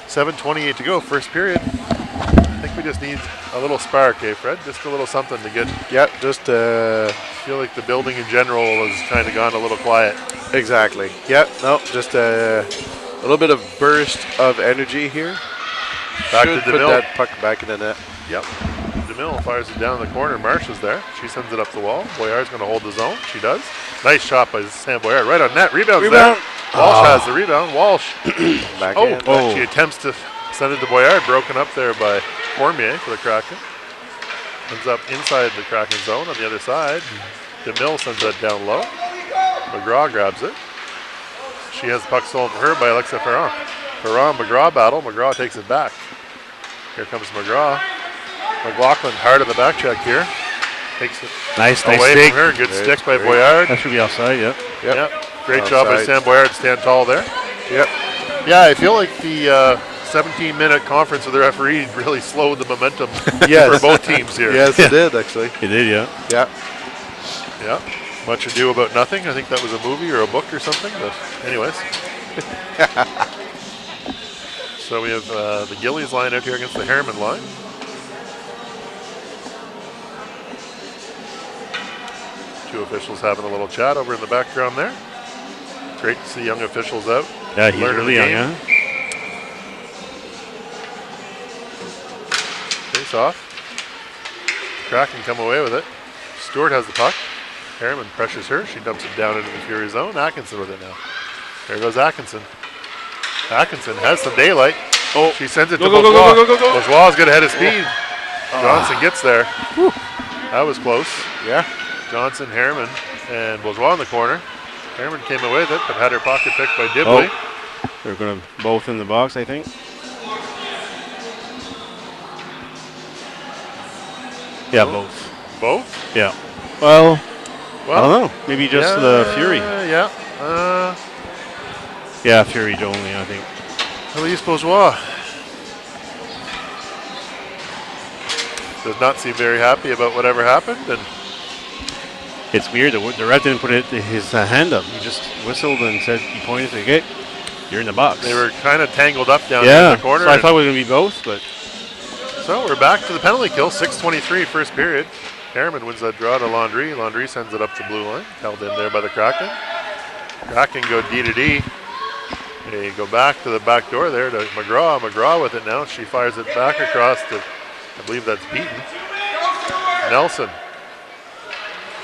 7:28 to go, first period. I think we just need a little spark, eh, Fred? Just a little something to get. Yep, just I feel like the building in general has kind of gone a little quiet. exactly. Yep, no, just a little bit of burst of energy here. Back Should to put DeMille. that puck back in the net. Yep. DeMille fires it down the corner. Marsh is there. She sends it up the wall. Boyard's going to hold the zone. She does. Nice shot by Sam Boyard. Right on net. Rebound's Rebound. there. Walsh has the rebound. Walsh. Backhand. She attempts to send it to Boyard. Broken up there by Cormier for the Kraken. Ends up inside the Kraken zone on the other side. DeMille sends that down low. McGraw grabs it. She has the puck stolen from her by Alexa Ferrand. Ferrand, McGraw battle. McGraw takes it back. Here comes McGraw. McLaughlin hard on the back check here. Takes it Nice away stick. from her. Good Great, stick by great. Boyard. That should be offside, yep. Yep. Great job by Offside. Sam Boyard to stand tall there. Yep. Yeah, I feel like the 17-minute conference with the referee really slowed the momentum Yes. for both teams here. Yes, it did actually. He did, yeah. Yeah. Yeah. Much Ado About Nothing. I think that was a movie or a book or something. But anyways. So we have the Gillies line out here against the Harriman line. Two officials having a little chat over in the background there. Great to see young officials out. Yeah, he's learning really the young, game. yeah. Face off. Kraken come away with it. Stewart has the puck. Harriman pressures her. She dumps it down into the Fury zone. Atkinson with it now. There goes Atkinson. Atkinson has some daylight. Oh, She sends it to Go, go, go, Bourgeois. go, go, go, go. Bourgeois is good ahead of speed. Johnson gets there. That was close. Yeah. Johnson, Harriman, and Bourgeois in the corner. Harriman came away with it, but had her pocket picked by Dibley. They're going to both in the box, I think. Yeah, both. Both? Yeah. Well, I don't know. Maybe just the Fury. Yeah. Yeah, Fury only, I think. Elise Bourgeois does not seem very happy about whatever happened, and It's weird. The ref didn't put his hand up. He just whistled and said, he pointed, said, okay, you're in the box. they were kind of tangled up down here in yeah, the corner. so I thought it was going to be both, but So we're back to the penalty kill. 6:23 first period. Harriman wins that draw to Landry. Landry sends it up the blue line. Held in there by the Kraken. Kraken go D to D. They go back to the back door there to McGraw. McGraw with it now. She fires it back across to, I believe that's Beaton. Nelson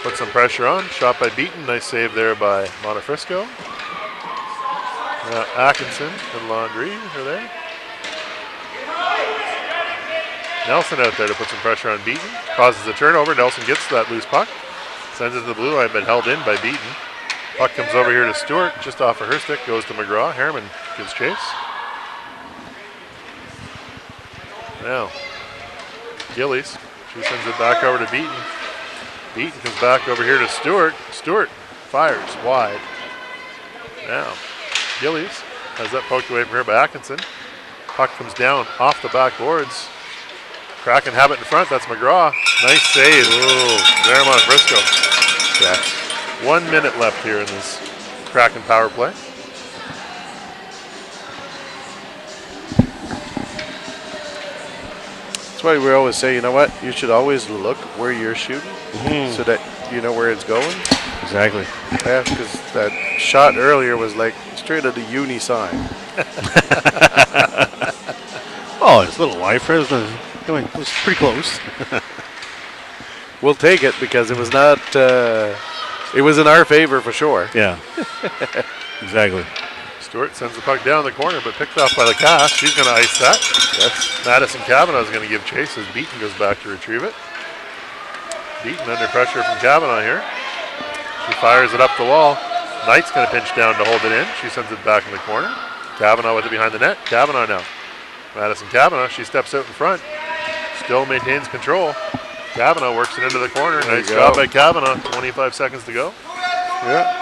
puts some pressure on. Shot by Beaton. Nice save there by Montefrisco. Now Atkinson and Landry are there. Nelson out there to put some pressure on Beaton. Causes a turnover. Nelson gets that loose puck. Sends it to the blue line, but held in by Beaton. Puck comes over here to Stewart, just off of her stick, goes to McGraw. Harriman gives chase. Now, Gillies, she sends it back over to Beaton. Beaton comes back over here to Stewart. Stewart fires wide. Now, Gillies has that poked away from her by Atkinson. Puck comes down off the back boards. Kraken have it in front, that's McGraw. Nice save. Ooh, there Montefrisco. Yeah. 1 minute left here in this Kraken power play. That's why we always say, you know what? You should always look where you're shooting so that you know where it's going. Exactly. Yeah, because that shot earlier was like straight at the uni sign. Oh, it's a little wide for us. It was pretty close. We'll take it because it was not. It was in our favor for sure. Yeah. Exactly. Stewart sends the puck down the corner, but picked off by the cast. She's going to ice that. That's Madison Cavanaugh is going to give chase as Beaton goes back to retrieve it. Beaton under pressure from Cavanaugh here. She fires it up the wall. Knight's going to pinch down to hold it in. She sends it back in the corner. Cavanaugh with it behind the net. Cavanaugh now. Madison Cavanaugh, she steps out in front. Still maintains control. Cavanaugh works it into the corner. Nice job by Cavanaugh. 25 seconds to go. Yeah.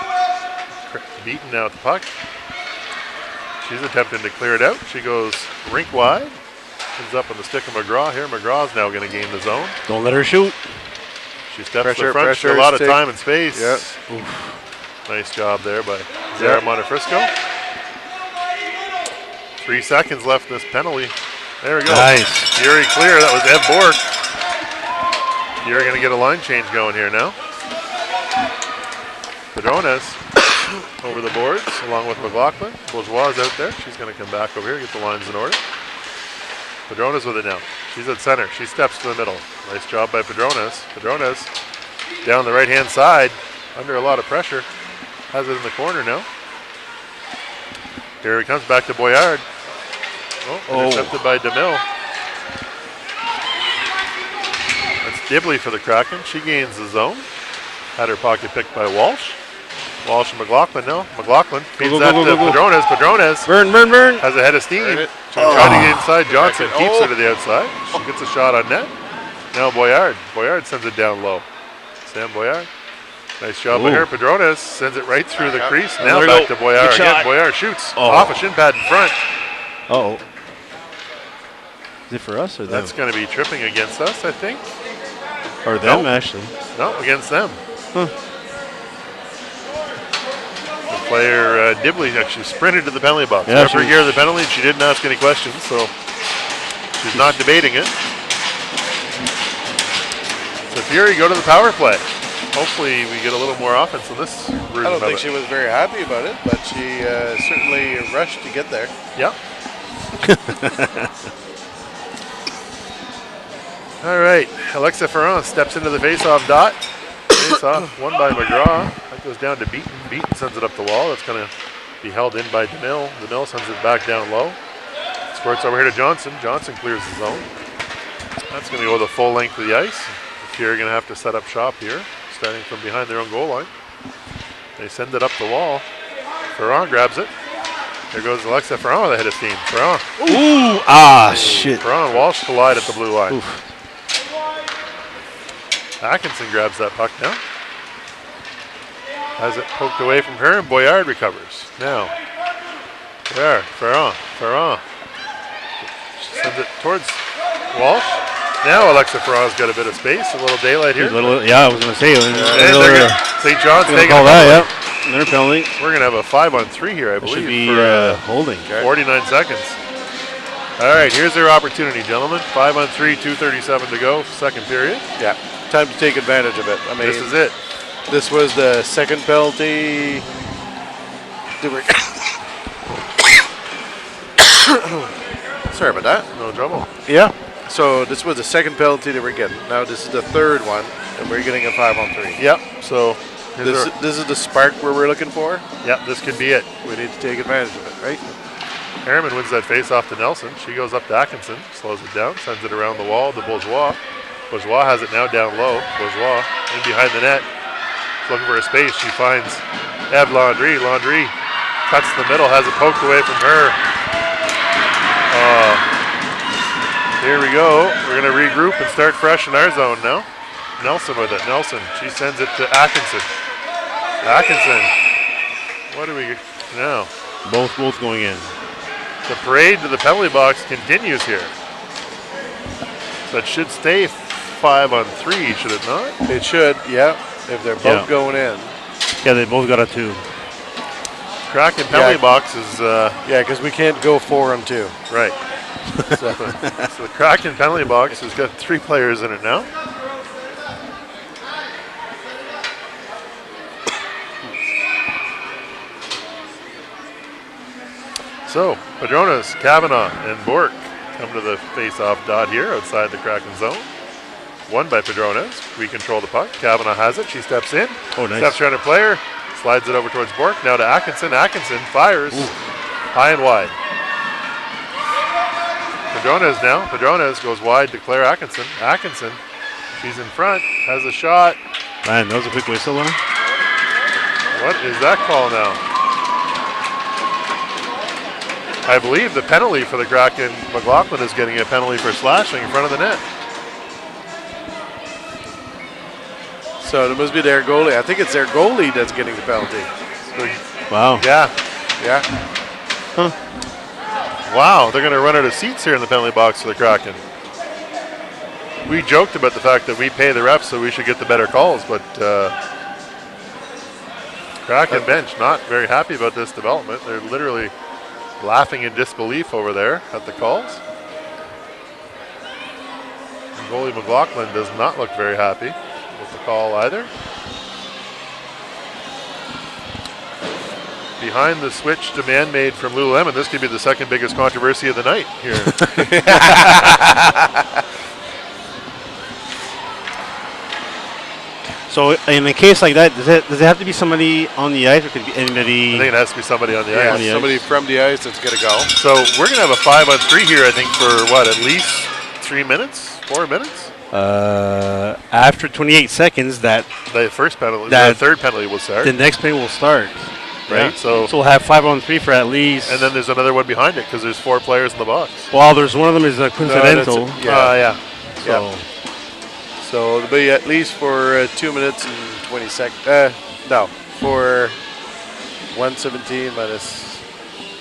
Beaton now at the puck. She's attempting to clear it out. She goes rink wide. Comes up on the stick of McGraw here. McGraw's now going to gain the zone. Don't let her shoot. She steps to the front. She's a lot of time and space. Yep. Nice job there by Zara Montefrisco. 3 seconds left in this penalty. There we go. Nice. Fury clear. That was Ed Borg. You're going to get a line change going here now. Padrones over the boards along with McLaughlin. Bourgeois is out there. She's going to come back over here, get the lines in order. Padrones with it now. She's at center. She steps to the middle. Nice job by Padrones. Padrones down the right-hand side under a lot of pressure. Has it in the corner now. Here he comes back to Boyard. Intercepted by DeMille. Dibley for the Kraken. She gains the zone. Had her pocket picked by Walsh. Walsh and McLaughlin now. McLaughlin feeds that to Padrones. Padrones Burn. has a head of steam. Trying to get inside. Johnson keeps her to the outside. She gets a shot on net. Now Boyard. Boyard sends it down low. Sam Boyard. Nice job by her. Padrones sends it right through the crease. Now back to Boyard again. Boyard shoots off a shin pad in front. Uh-oh. Is it for us or them? That's going to be tripping against us, I think. Or them, actually. No, against them. Huh. The player, Dibley, actually sprinted to the penalty box. Yeah, Referee gave her the penalty, and she didn't ask any questions, so she's not debating it. So Fury go to the power play. Hopefully we get a little more offense in this version. I don't think she was very happy about it, but she certainly rushed to get there. Yep. All right, Alexa Ferrand steps into the face-off dot. Face-off, won by McGraw. That goes down to Beaton. Beaton sends it up the wall. That's going to be held in by DeMille. DeMille sends it back down low. Squirts over here to Johnson. Johnson clears the zone. That's going to go the full length of the ice. The Fury are going to have to set up shop here, starting from behind their own goal line. They send it up the wall. Ferrand grabs it. There goes Alexa Ferrand with a head of steam. Ferrand. Ooh, shit. Ferrand and Walsh collide at the blue line. Oof. Atkinson grabs that puck now. Has it poked away from her, and Boyard recovers. Now, there, Ferrand. She sends it towards Walsh. Now Alexa Ferrand's got a bit of space, a little daylight here. I was going to say. St. John's taking call that, another penalty. We're going to have a 5-on-3 here, I believe. Should be for, holding. 49 seconds. All right, here's their opportunity, gentlemen. 5-on-3, 2:37 to go, second period. Yeah, time to take advantage of it. I mean, this is it. This was the second penalty penalty. Sorry about that. No trouble. Yeah. So this was the second penalty that we're getting. Now this is the third one, and we're getting a 5-on-3. Yep. So This is the spark where we're looking for. yep, this could be it. We need to take advantage of it, right? Harriman wins that face off to Nelson. She goes up to Atkinson, slows it down, sends it around the wall to Bourgeois. Bourgeois has it now down low. Bourgeois in behind the net. She's looking for a space. She finds Eve Landry. Landry cuts the middle, has it poked away from her. Here we go. We're going to regroup and start fresh in our zone now. Nelson with it. Nelson. She sends it to Atkinson. Atkinson. What do we get now? Both going in. The parade to the penalty box continues here. So it should stay 5-on-3, should it not? It should, yeah. If they're both going in. Yeah, they both got a 2. Kraken penalty box is Yeah, because we can't go 4-on-2. right. So the Kraken penalty box has got 3 players in it now. So Padronas, Kavanaugh, and Bork come to the face-off dot here outside the Kraken zone. Won by Padronas. We control the puck. Kavanaugh has it. She steps in. Oh, nice. Steps around a player. Slides it over towards Bork. Now to Atkinson. Atkinson fires high and wide. Padronas now. Padronas goes wide to Claire Atkinson. Atkinson, she's in front, has a shot. Man, that was a quick whistle on her. What is that call now? I believe the penalty for the Kraken, McLaughlin is getting a penalty for slashing in front of the net. So it must be their goalie. I think it's their goalie that's getting the penalty. Wow. Yeah. Yeah. Wow, they're going to run out of seats here in the penalty box for the Kraken. We joked about the fact that we pay the refs, so we should get the better calls, but Kraken bench not very happy about this development. They're literally laughing in disbelief over there at the calls. And goalie McLaughlin does not look very happy with the call either. Behind the switch demand made from Lululemon, this could be the second biggest controversy of the night here. So in a case like that, does it have to be somebody on the ice, or could it be anybody? I think it has to be somebody on the Yeah, ice. somebody from the ice that's going to go. So we're going to have a 5-on-3 here, I think, for what, at least 3 minutes? 4 minutes? After 28 seconds, The first penalty, That- the third penalty will start, the next play will start. right? Yeah. So we'll have 5-on-3 for at least. and then there's another one behind it because there's 4 players in the box. well, there's one of them is coincidental. Yeah. So So it'll be at least for 2 minutes and 20 seconds. No, for 117 minus.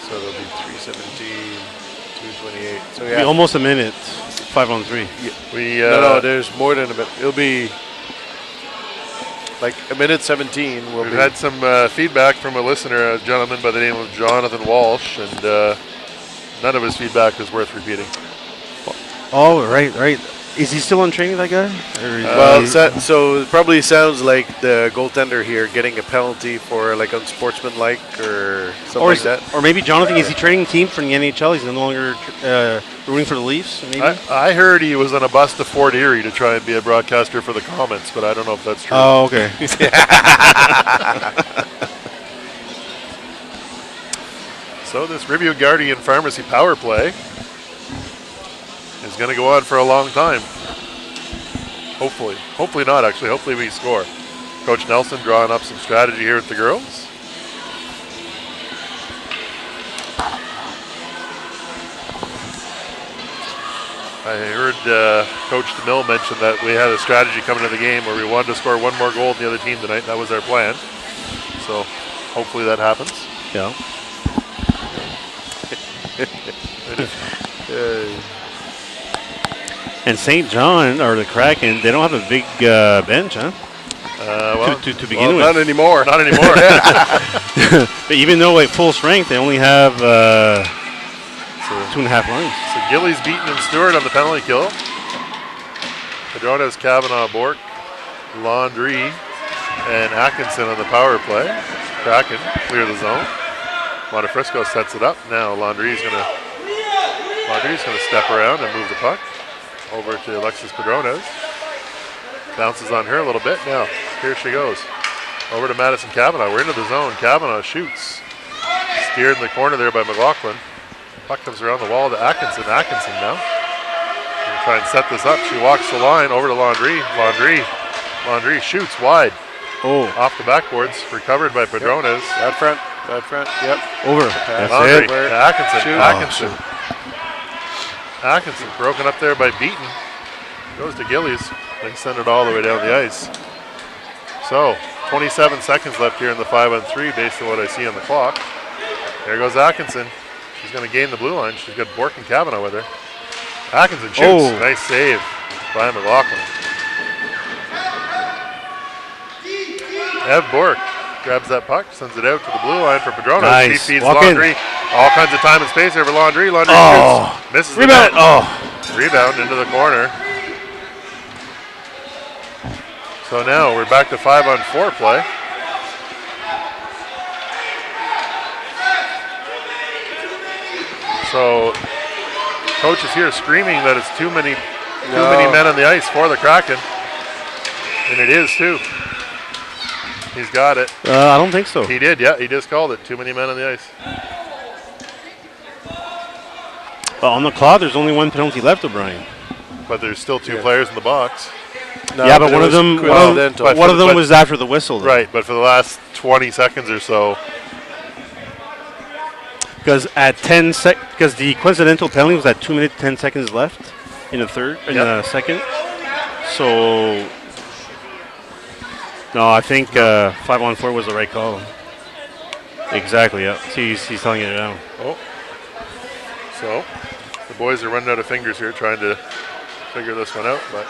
So it'll be 317, 228. So it'll be yeah. almost a minute. 5-on-3. We No, there's more than a minute. It'll be like a minute 17. Will we've be. had some feedback from a listener, a gentleman by the name of Jonathan Walsh, and none of his feedback is worth repeating. Oh, right. Is he still on training, that guy? Or is Well, so it probably sounds like the goaltender here getting a penalty for like unsportsmanlike or something or, like is, that. or maybe Jonathan, is he training team for the NHL? He's no longer rooting for the Leafs, maybe? I heard he was on a bus to Fort Erie to try and be a broadcaster for the Comets, but I don't know if that's true. Oh, okay. So this Review Guardian Pharmacy power play is going to go on for a long time. Hopefully. Hopefully not, actually. Hopefully we score. Coach Nelson drawing up some strategy here with the girls. I heard Coach DeMille mention that we had a strategy coming to the game where we wanted to score 1 more goal than the other team tonight. That was our plan. So hopefully that happens. Yeah. And St. John, or the Kraken, they don't have a big bench, huh? Well, To begin Not with. anymore. not anymore. But even though at full strength, they only have 2.5 lines. So Gillies, Beaton, and Stewart on the penalty kill. Padronas, Kavanaugh, Bork, Landry, and Atkinson on the power play. Kraken clear the zone. Montefrisco sets it up. Now Laundrie's gonna step around and move the puck over to Alexis Padrones. Bounces on her a little bit. Now here she goes. Over to Madison Cavanaugh. We're into the zone. Cavanaugh shoots. Steered in the corner there by McLaughlin. Puck comes around the wall to Atkinson. Atkinson now. Gonna try and set this up. She walks the line over to Laundrie. Laundrie shoots wide. Oh. Off the backboards. Recovered by Padrones. Bad front. Yep. Over. That's Laundrie it. to Atkinson. Shoot. Atkinson. Atkinson broken up there by Beaton. Goes to Gillies. Then send it all the way down the ice. So 27 seconds left here in the 5-on-3 based on what I see on the clock. There goes Atkinson. She's going to gain the blue line. She's got Bork and Cavanaugh with her. Atkinson shoots. Oh. Nice save by McLaughlin. Ev Bork grabs that puck, sends it out to the blue line for Padrones. Nice. She feeds Walk in. Laundrie. All kinds of time and space there for Laundrie. Laundrie shoots. Misses Rebound. the net. Oh. Rebound into the corner. So now we're back to 5-on-4 play. So coach is here screaming that it's too many men on the ice for the Kraken. And it is too. He's got it. I don't think so. He did, yeah. He just called it. Too many men on the ice. Well, on the clock, there's only one penalty left, O'Brien. But there's still two players in the box. No, Yeah, but one it of them, was one coincidental. of, one of them was after the whistle. Though. Right, but for the last 20 seconds or so, Because at because the coincidental penalty was at 2 minutes 10 seconds left in the second. So no, I think 5-on-4 was the right call. Exactly. Yeah. See, he's telling you now. oh. So the boys are running out of fingers here trying to figure this one out, but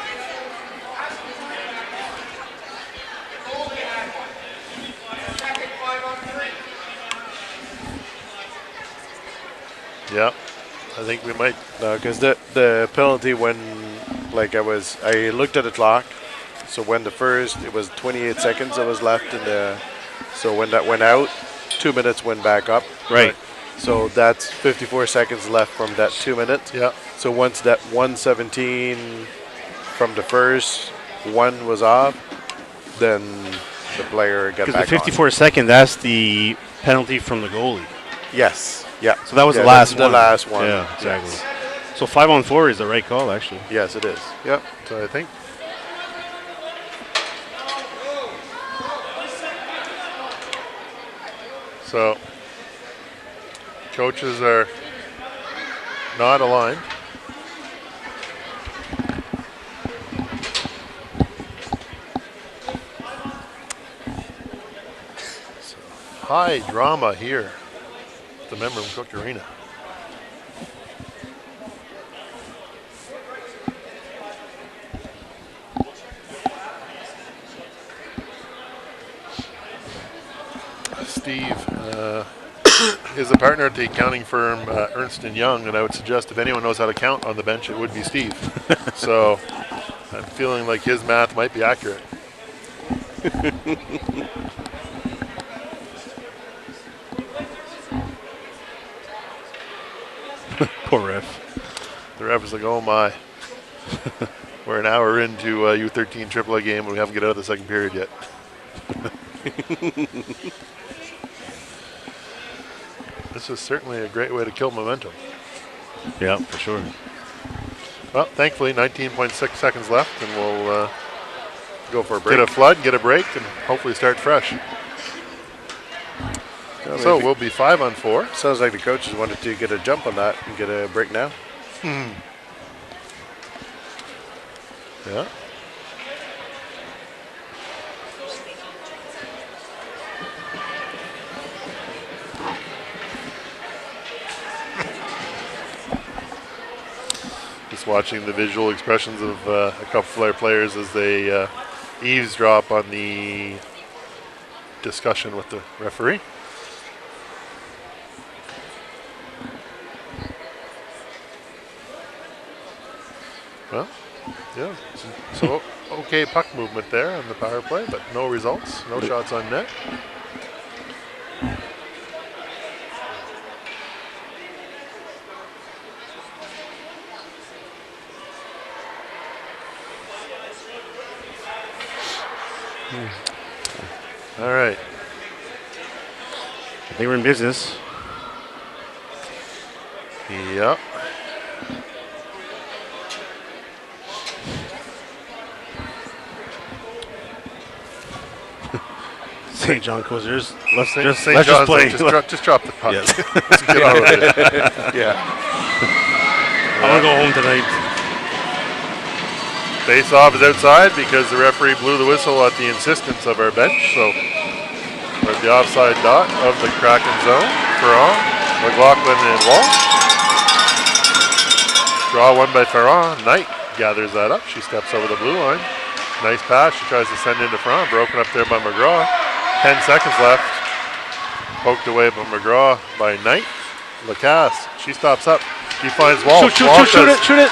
yeah, I think we might. No, because the penalty when, I looked at the clock, so when it was 28 seconds that was left in the, so when that went out, 2 minutes went back up. Right. So that's 54 seconds left from that 2 minutes. Yeah. So once that 117 from the first one was off, then the player got Because back the 54-second, that's the penalty from the goalie. on. Yes. Yeah. So that was the that's last the one. last one. Yeah, exactly. Yes. So 5-on-4 is the right call, actually. Yes, it is. Yep. So I think. So coaches are not aligned. So high drama here at the Memram Cook Arena. Steve is a partner at the accounting firm Ernst & Young, and I would suggest if anyone knows how to count on the bench, it would be Steve. So I'm feeling like his math might be accurate. Poor ref. The ref is like, oh my. We're an hour into a U13 AAA game, and we haven't get out of the second period yet. This is certainly a great way to kill momentum. Yeah, for sure. Well, thankfully, 19.6 seconds left, and we'll go for a break. Get a flood, get a break, and hopefully start fresh. Well, So maybe- we'll be 5-on-4. Sounds like the coaches wanted to get a jump on that and get a break now. Yeah. Just watching the visual expressions of a couple of our players as they eavesdrop on the discussion with the referee. Well, yeah. So okay puck movement there on the power play, but no results, no shots on net. All right. I think we're in business. Yep. St. John goes, let's St. just John's play. like, just drop the puck. Yes. Let's get on with it. Yeah. I want to go home tonight. Face off is outside because the referee blew the whistle at the insistence of our bench. So we're at the offside dot of the Kraken zone. Ferron, McLaughlin, and Walsh. Draw one by Ferron. Knight gathers that up. She steps over the blue line. Nice pass. She tries to send into front. Broken up there by McGraw. 10 seconds left. Poked away by McGraw by Knight. Lacasse. She stops up. She finds Walsh. Shoot it.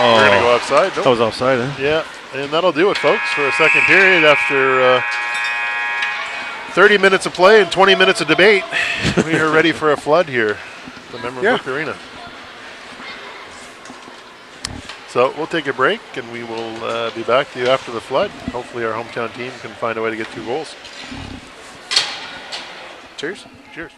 Oh, We're going to go outside. Nope. that was offside, huh? Yeah, and that'll do it, folks, for a second period after 30 minutes of play and 20 minutes of debate. We are ready for a flood here at the Memorial Brook Arena. So we'll take a break, and we will be back to you after the flood. Hopefully our hometown team can find a way to get 2 goals. Cheers. Cheers.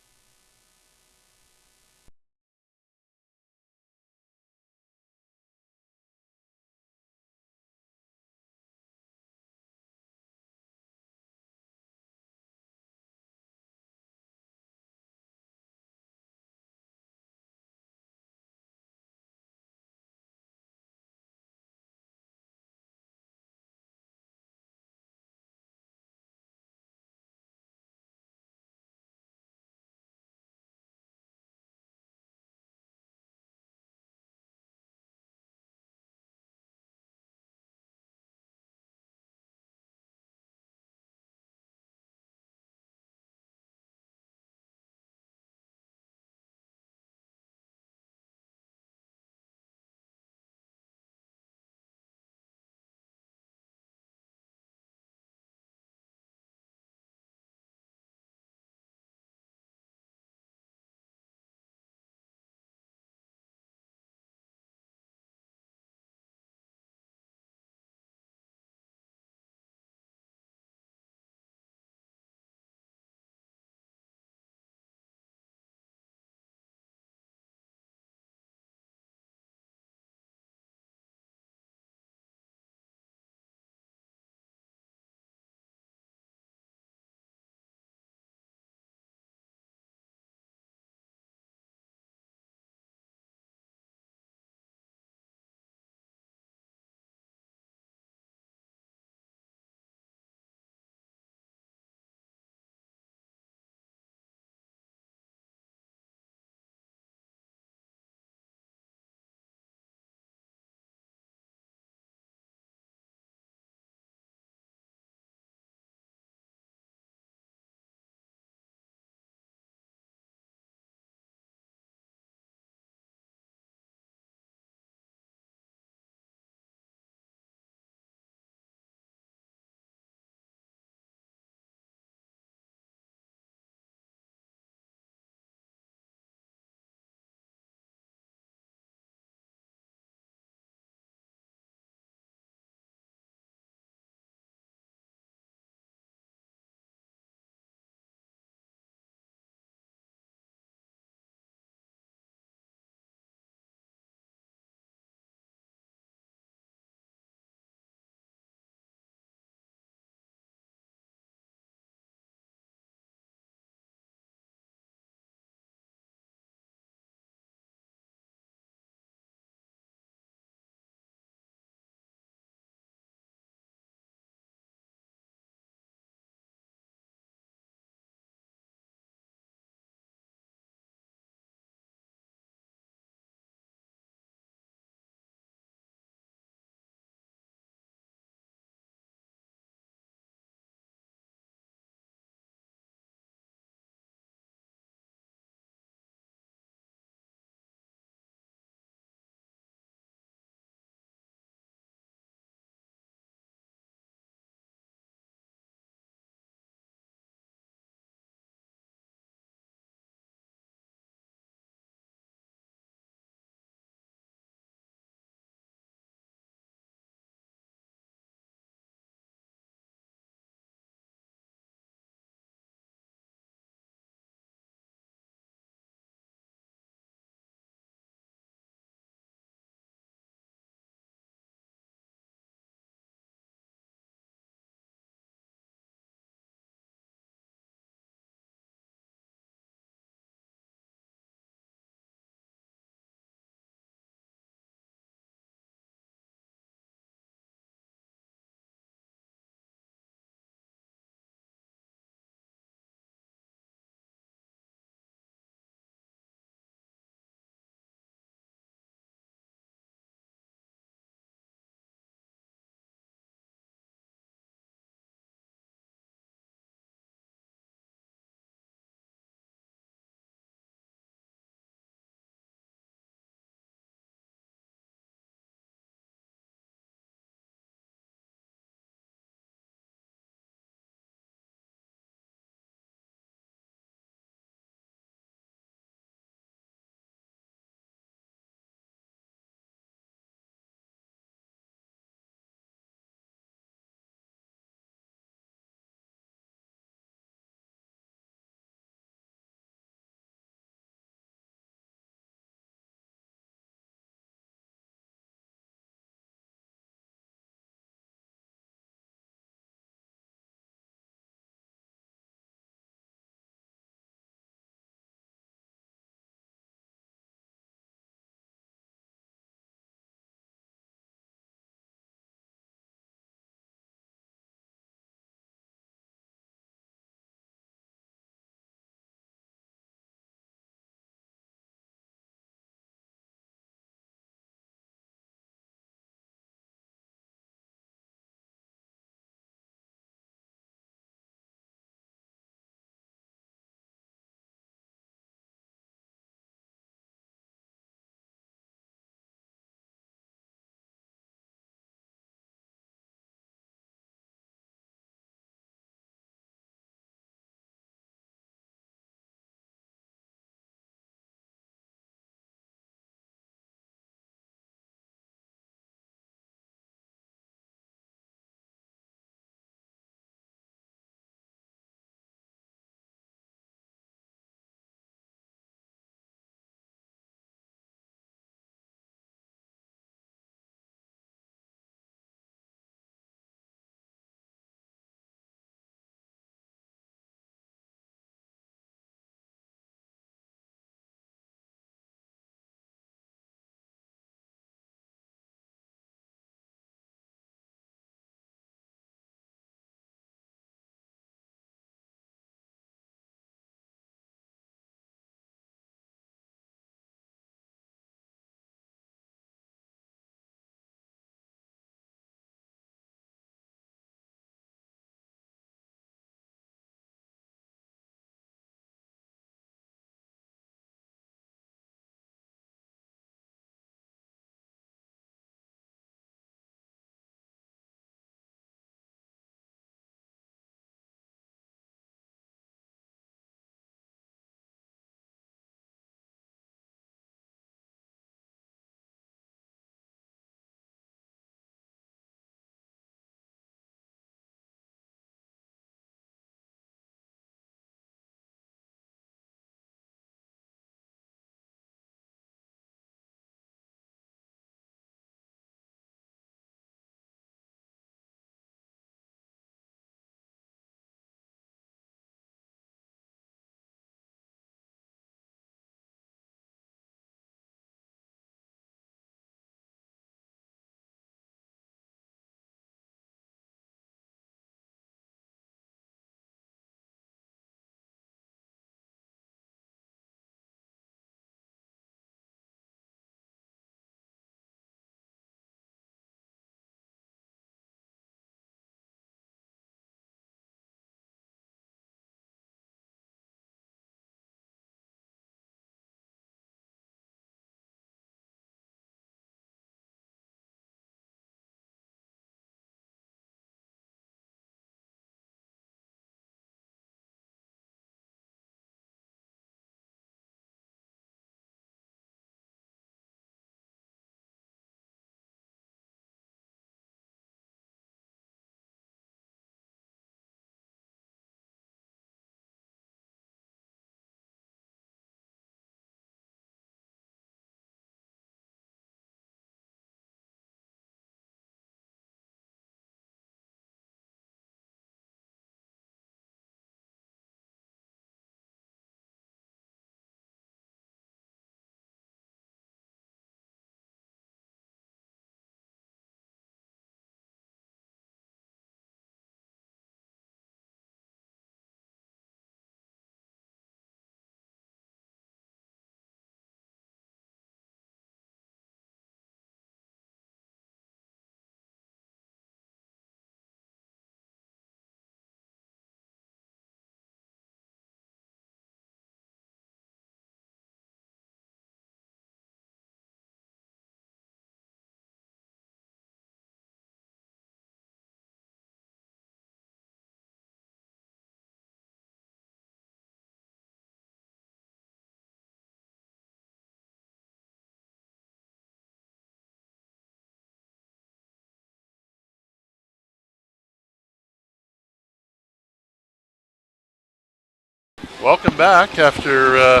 Welcome back after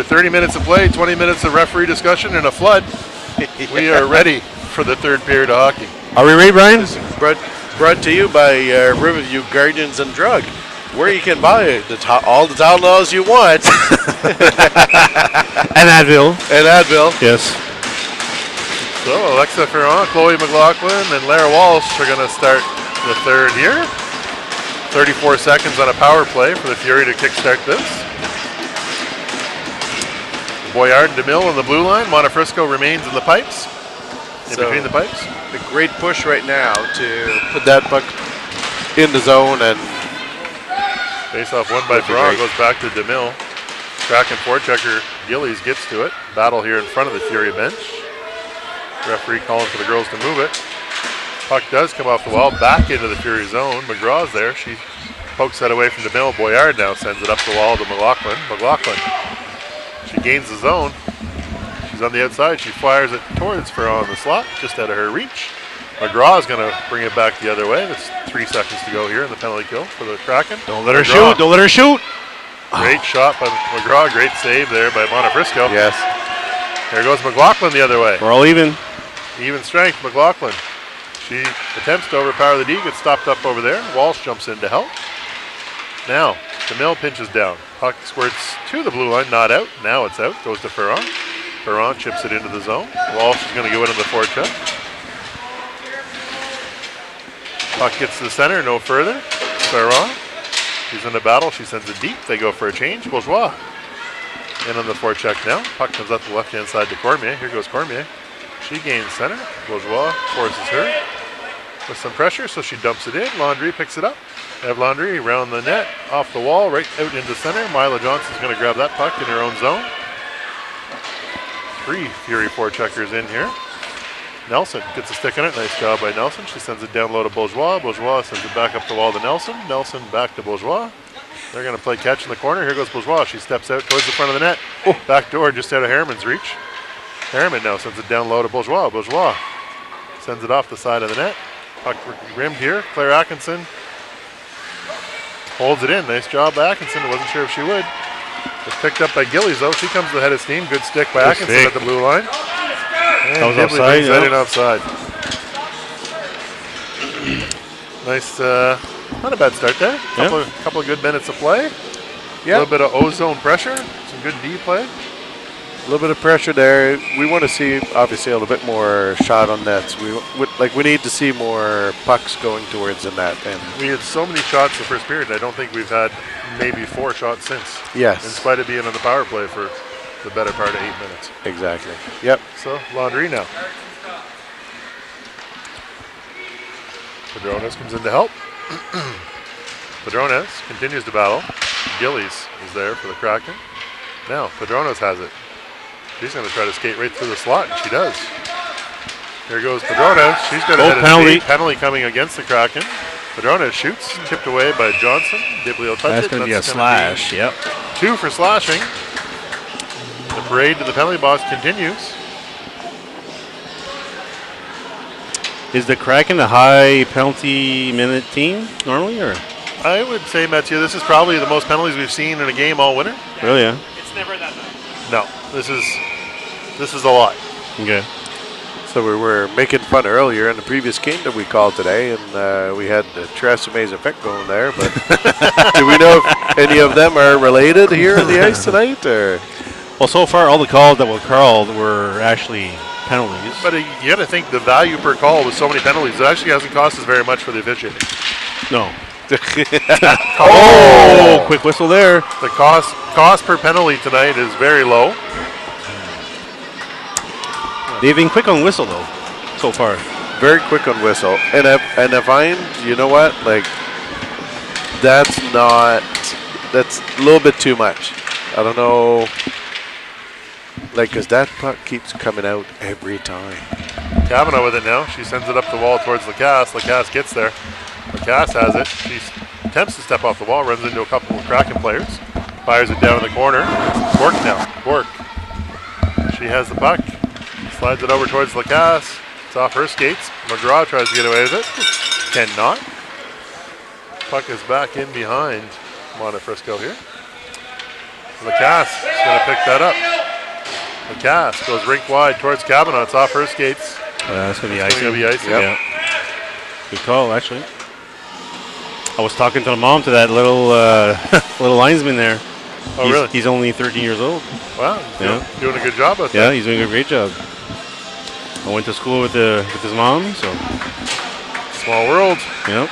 30 minutes of play, 20 minutes of referee discussion, and a flood. We are ready for the third period of hockey. Are we ready, Brian? This is brought to you by Riverview Gardens and Drug, where you can buy all the Tylenols you want. And Advil. Yes. So Alexa Ferron, Chloe McLaughlin, and Lara Walsh are going to start the third here. 34 seconds on a power play for the Fury to kickstart this. Boyard and DeMille on the blue line. Montefrisco remains in the pipes. Between the pipes. A great push right now to put that puck in the zone, and Face off won by Ferron, goes back to DeMille. Kraken forechecker Gillies gets to it. Battle here in front of the Fury bench. Referee calling for the girls to move it. Puck does come off the wall, back into the Fury zone. McGraw's there. She pokes that away from DeMille. Boyard now sends it up the wall to McLaughlin. She gains the zone. She's on the outside. She fires it towards Ferron in the slot, just out of her reach. McGraw is going to bring it back the other way. There's 3 seconds to go here in the penalty kill for the Kraken. Don't let her shoot. Great shot by McGraw. Great save there by Montefrisco. yes, There goes McLaughlin the other way. We're all even. Even strength, McLaughlin. She attempts to overpower the D, gets stopped up over there. Walsh jumps in to help. Now, DeMille pinches down. Puck squirts to the blue line, not out. Now it's out, goes to Ferron. Ferron chips it into the zone. Walsh is going to go into the forecheck. Puck gets to the center, no further. Ferron, she's in the battle. She sends it deep. They go for a change. Bourgeois in on the forecheck now. Puck comes up the left-hand side to Cormier. Here goes Cormier. She gains center. Bourgeois forces her with some pressure, so she dumps it in. Landry picks it up. Have Landry around the net, off the wall, right out into center. Mila Johnson's going to grab that puck in her own zone. 3 Fury forecheckers in here. Nelson gets a stick in it. Nice job by Nelson. She sends it down low to Bourgeois. Bourgeois sends it back up the wall to Nelson. Nelson back to Bourgeois. They're going to play catch in the corner. Here goes Bourgeois. She steps out towards the front of the net. Back door just out of Harriman's reach. Harriman now sends it down low to Bourgeois. Bourgeois sends it off the side of the net. Puck rimmed here. Claire Atkinson holds it in. Nice job by Atkinson. I wasn't sure if she would. It's picked up by Gillies though. She comes to the head of steam. Good stick by Atkinson at the blue line. And That was Dibley offside, brings that in offside. Nice, not a bad start there. Couple of good minutes of play. A little bit of ozone pressure. Some good D play. a little bit of pressure there. We want to see obviously a little bit more shot on nets. We need to see more pucks going towards the net. And we had so many shots the first period. I don't think we've had maybe 4 shots since. yes, In spite of being on the power play for the better part of 8 minutes. exactly. Yep. So Laundry now. Padrones comes in to help. Padrones continues to battle. Gillies is there for the Kraken. Now Padrones has it. She's going to try to skate right through the slot, and she does. Here goes Padrones. She's got a penalty. Penalty coming against the Kraken. Padrones shoots, tipped away by Johnson. Dibley will touch That's it. going to be a slash. Yep. 2 for slashing. The parade to the penalty box continues. Is the Kraken a high penalty minute team normally, or? I would say, Mathieu, this is probably the most penalties we've seen in a game all winter. Really? Yeah. It's never that bad. No, this is a lot. Okay. So we were making fun earlier in the previous game that we called today, and we had the Tresemmés effect going there. But do we know if any of them are related here on the ice tonight? Or Well, so far all the calls that were called were actually penalties. But you got to think the value per call with so many penalties, it actually hasn't cost us very much for the officiating. No. Oh! Quick whistle there. The cost per penalty tonight is very low. They've been quick on whistle though, so far. very quick on whistle, and I find, you know what, like that's a little bit too much. I don't know. Like, because that puck keeps coming out every time. Kavanaugh with it now. She sends it up the wall towards Lacasse. Lacasse gets there. Lacasse has it. She attempts to step off the wall, runs into a couple of Kraken players. Fires it down in the corner. Bork now. Bork. She has the puck. Slides it over towards Lacasse. It's off her skates. McGraw tries to get away with it. Cannot. Puck is back in behind Montefrisco here. Lacasse is going to pick that up. Lacasse goes rink wide towards Kavanaugh. It's off her skates. That's going to be It's icing. going to be icing. Yeah. Good call, actually. I was talking to the mom to that little little linesman there. Oh, really? He's only 13 years old. Wow. He's doing a good job out Yeah, there. he's doing a great job. I went to school with his mom, so. Small world. Yep.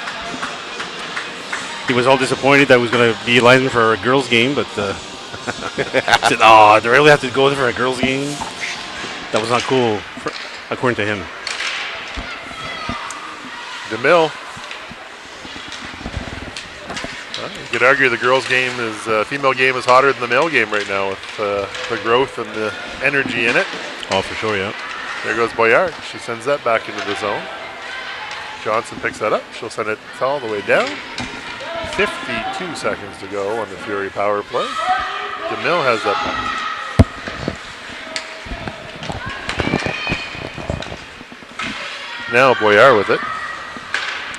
He was all disappointed that he was going to be a linesman for a girls' game, but I said, "Oh, do I really have to go there for a girls' game?" That was not cool, according to him. DeMille. You could argue the girls' game is female game is hotter than the male game right now with the growth and the energy in it. Oh, for sure, yeah. There goes Boyard. She sends that back into the zone. Johnson picks that up. She'll send it all the way down. 52 seconds to go on the Fury power play. DeMille has that back. Now Boyard with it.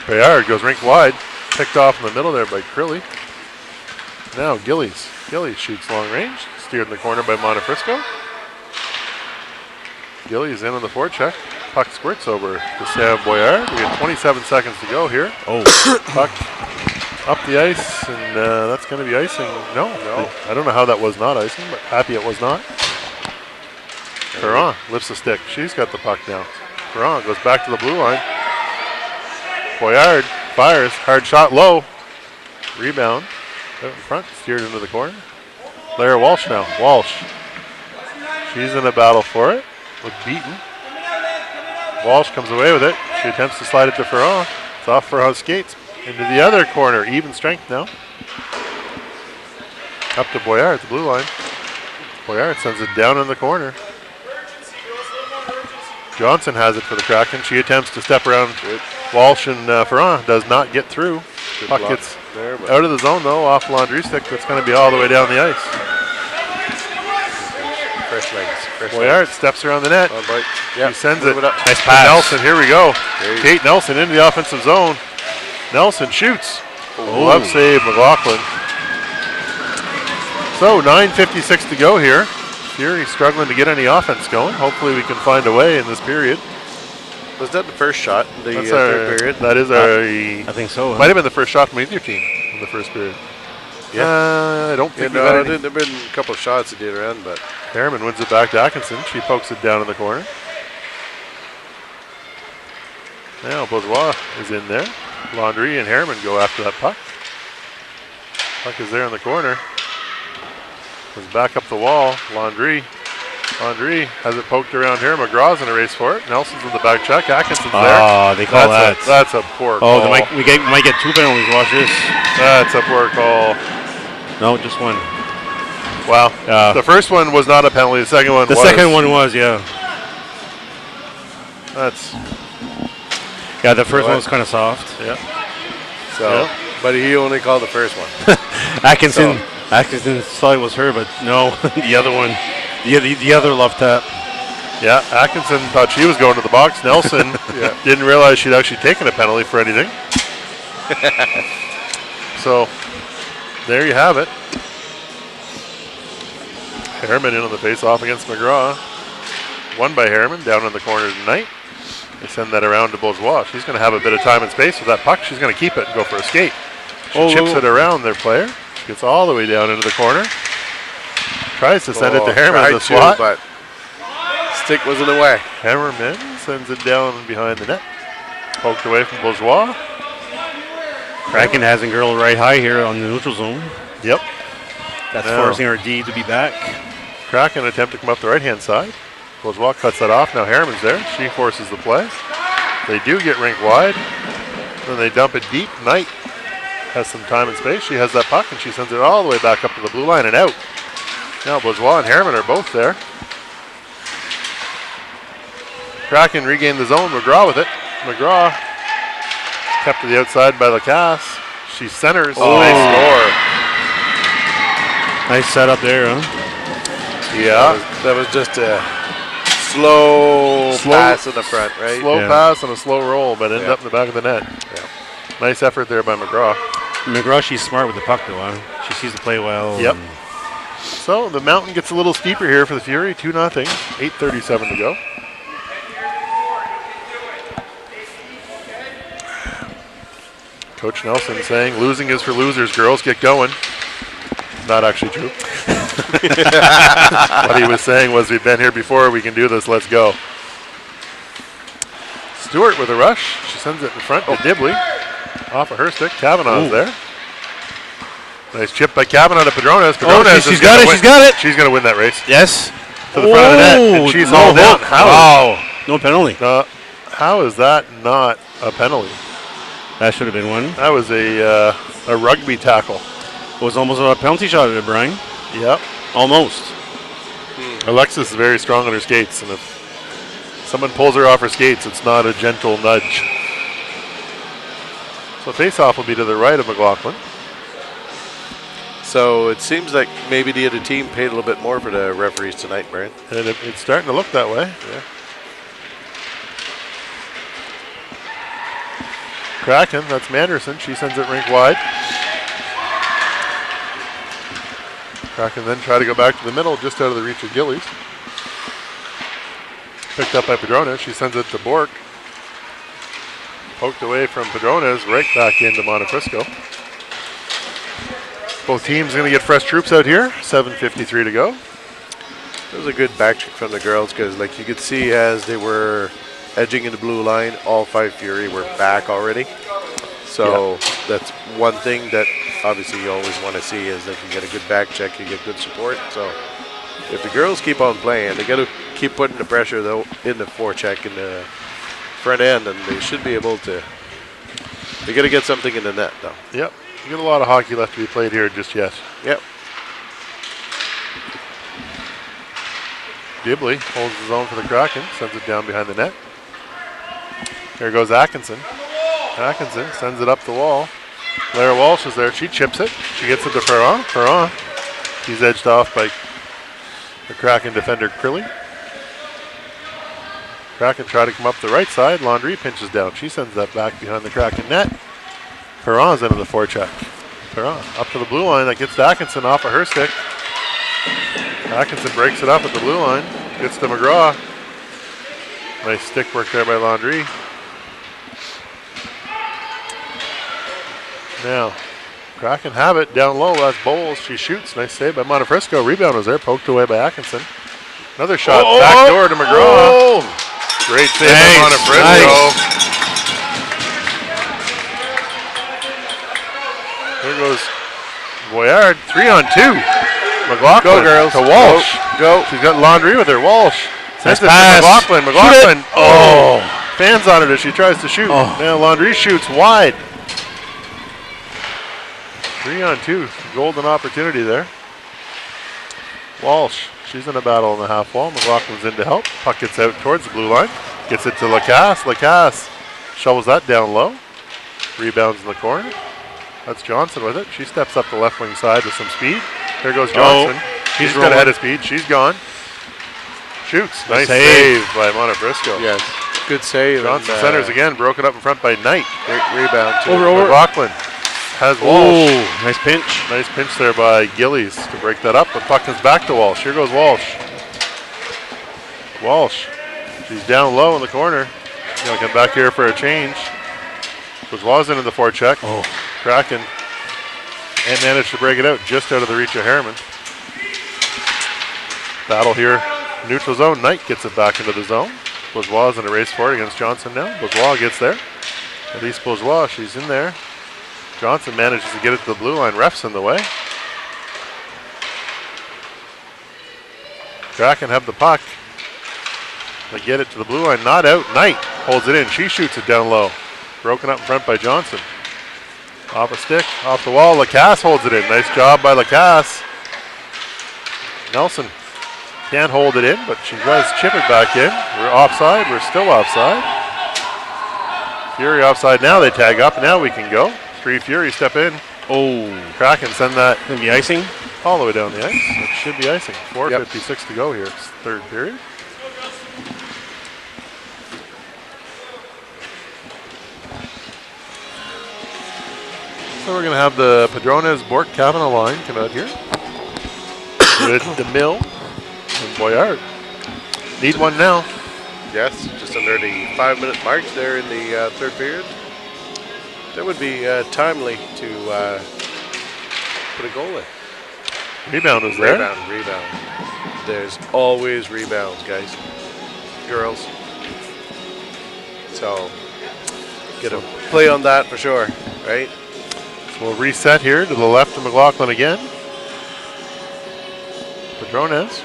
Boyard goes rink wide. Picked off in the middle there by Crilly. Now Gillies. Gillies shoots long range. Steered in the corner by Montefrisco. Gillies in on the forecheck. Puck squirts over to Sam Boyard. We have 27 seconds to go here. Oh. Puck up the ice, and that's going to be icing. No. I don't know how that was not icing, but happy it was not. Perron lifts the stick. She's got the puck now. Perron goes back to the blue line. Boyard fires. Hard shot low. Rebound. Out in front. Steered into the corner. Lara Walsh now. Walsh. She's in a battle for it with Beaton. Walsh comes away with it. She attempts to slide it to Ferron. It's off Ferron's skates. Into the other corner. Even strength now. Up to Boyard at the blue line. Boyard sends it down in the corner. Johnson has it for the Kraken. She attempts to step around Walsh and Ferron. Does not get through. Puck gets out of the zone though. Off Landry's stick. That's going to be all the way down the ice. Fresh legs. Boyard steps around the net. Yep. He sends it. Nice to pass. Nelson. Here we go. Kate Nelson into the offensive zone. Nelson shoots. Love save, McLaughlin. So 9:56 to go here. Fury struggling to get any offense going. Hopefully we can find a way in this period. Was that the first shot in the That's third period? That is our. I think so. Might have been the first shot from either team in the first period. Yeah. I don't think we've No, had there any. didn't have been a couple of shots that did around, but Harriman wins it back to Atkinson. She pokes it down in the corner. Now Bourgeois is in there. Landry and Harriman go after that puck. Puck is there in the corner. Goes back up the wall. Landry has it poked around here. McGraw's in a race for it. Nelson's in the back check. Atkinson's there. Oh, they call that. That's a poor call. Oh, we might get 2 penalties. Watch this. That's a poor call. No, just one. Wow. The first one was not a penalty. The second one was. The second one was, yeah. That's. Yeah, the first one was kind of soft. Yeah. so. But he only called the first one. Atkinson thought it was her, but no, the other one, the other love tap. Yeah, Atkinson thought she was going to the box. Nelson didn't realize she'd actually taken a penalty for anything. So, there you have it. Harriman in on the face-off against McGraw. Won by Harriman down in the corner tonight. They send that around to Bourgeois. She's going to have a bit of time and space with that puck. She's going to keep it and go for a skate. She chips it around their player. Gets all the way down into the corner. Tries to send it to Harriman in the slot. But stick was in the way. Hammerman sends it down behind the net. Poked away from Bourgeois. Kraken has a girl right high here on the neutral zone. Yep. That's forcing our D to be back. Kraken attempt to come up the right-hand side. Bourgeois cuts that off. Now Harriman's there. She forces the play. They do get rink wide. Then they dump it deep. Knight has some time and space. She has that puck and she sends it all the way back up to the blue line and out. Now Bourgeois and Harriman are both there. Kraken regained the zone. McGraw with it. McGraw kept to the outside by Lacasse. She centers. Nice score. Nice setup there, huh? Yeah. That was just a slow pass in the front, right? Slow pass and a slow roll, but ended up in the back of the net. Yeah. Nice effort there by McGraw. McGraw, she's smart with the puck, though. Huh? She sees the play well. Yep. So the mountain gets a little steeper here for the Fury. 2-0. 8:37 to go. Coach Nelson saying, losing is for losers, girls, get going. Not actually true. What he was saying was, we've been here before, we can do this, let's go. Stewart with a rush. She sends it in front to Dibley. Off of her stick. Kavanaugh's there. Nice chip by Kavanaugh to Padrones. She's got it. She's got it. She's going to win that race. Yes. To the front of the net. And she's hauled down. Wow. No penalty. How is that not a penalty? That should have been one. That was a rugby tackle. It was almost a penalty shot at it, Brian. Yep. Almost. Alexis is very strong on her skates, and if someone pulls her off her skates, it's not a gentle nudge. So face-off will be to the right of McLaughlin. So it seems like maybe the other team paid a little bit more for the referees tonight, Brian. And it's starting to look that way. Yeah. Kraken, that's Manderson. She sends it rink wide. Kraken then try to go back to the middle, just out of the reach of Gillies. Picked up by Padrones. She sends it to Bork. Poked away from Padrones, right back into Montefrisco. Both teams going to get fresh troops out here. 7:53 to go. It was a good back check from the girls because, like, you could see as they were edging in the blue line, all 5 Fury were back already. So that's one thing that obviously you always want to see is that you get a good back check, you get good support. So if the girls keep on playing, they got to keep putting the pressure though in the forecheck in the front end, and they should be able to. They got to get something in the net though. Yep. You got a lot of hockey left to be played here just yet. Yep. Dibley holds his own for the Kraken, sends it down behind the net. Here goes Atkinson. Atkinson sends it up the wall. Lara Walsh is there. She chips it. She gets it to Perron. Perron. He's edged off by the Kraken defender Crilly. Kraken try to come up the right side. Landry pinches down. She sends that back behind the Kraken net. Perron's into the forecheck. Perron up to the blue line. That gets to Atkinson off of her stick. Atkinson breaks it up at the blue line. Gets to McGraw. Nice stick work there by Landry. Now, Kraken have it down low. That's Bowles. She shoots. Nice save by Montefrisco. Rebound was there. Poked away by Atkinson. Another shot back door to McGraw. Great save by Montefrisco. Nice. There goes Boyard. 3-on-2. McLaughlin Go, girls. to Walsh. Go. She's got Landry with her. Walsh. Sends it to pass. McLaughlin. McLaughlin. Oh. Fans on it as she tries to shoot. Oh. Now Landry shoots wide. 3-on-2. Golden opportunity there. Walsh. She's in a battle on the half wall. McLaughlin's in to help. Puck gets out towards the blue line. Gets it to Lacasse. Lacasse shovels that down low. Rebounds in the corner. That's Johnson with it. She steps up the left wing side with some speed. Here goes Johnson. He's got ahead of speed. She's gone. Shoots. Nice save by Montefrisco. Yes. Good save. Johnson centers again. Broken up in front by Knight. Great rebound too. Over. McLaughlin has Walsh. Oh, nice pinch. Nice pinch there by Gillies to break that up. The puck comes back to Walsh. Here goes Walsh. Walsh. She's down low in the corner. Gonna come back here for a change. Bourgeois into the forecheck. Oh. Kraken. And managed to break it out just out of the reach of Harriman. Battle here. Neutral zone. Knight gets it back into the zone. Bourgeois in a race for it against Johnson now. Bourgeois gets there. Elise Bourgeois, she's in there. Johnson manages to get it to the blue line. Ref's in the way. Kraken have the puck. They get it to the blue line. Not out. Knight holds it in. She shoots it down low. Broken up in front by Johnson. Off a stick. Off the wall. Lacasse holds it in. Nice job by Lacasse. Nelson can't hold it in, but she does chip it back in. We're offside. We're still offside. Fury offside now. They tag up. Now we can go. 3 Fury step in. Oh. Kraken send that Gonna be icing. all the way down the ice. It should be icing. 4:56 to go here. It's third period. So we're going to have the Padrones Bork Kavanaugh line come out here with DeMille and Boyard. Need one now. Yes, just under the 5-minute mark there in the third period. That would be timely to put a goal in. Rebound was there. Rebound. There's always rebounds, guys. Girls. So, get a play on that for sure, right? So we'll reset here to the left of McLaughlin again. Padrones.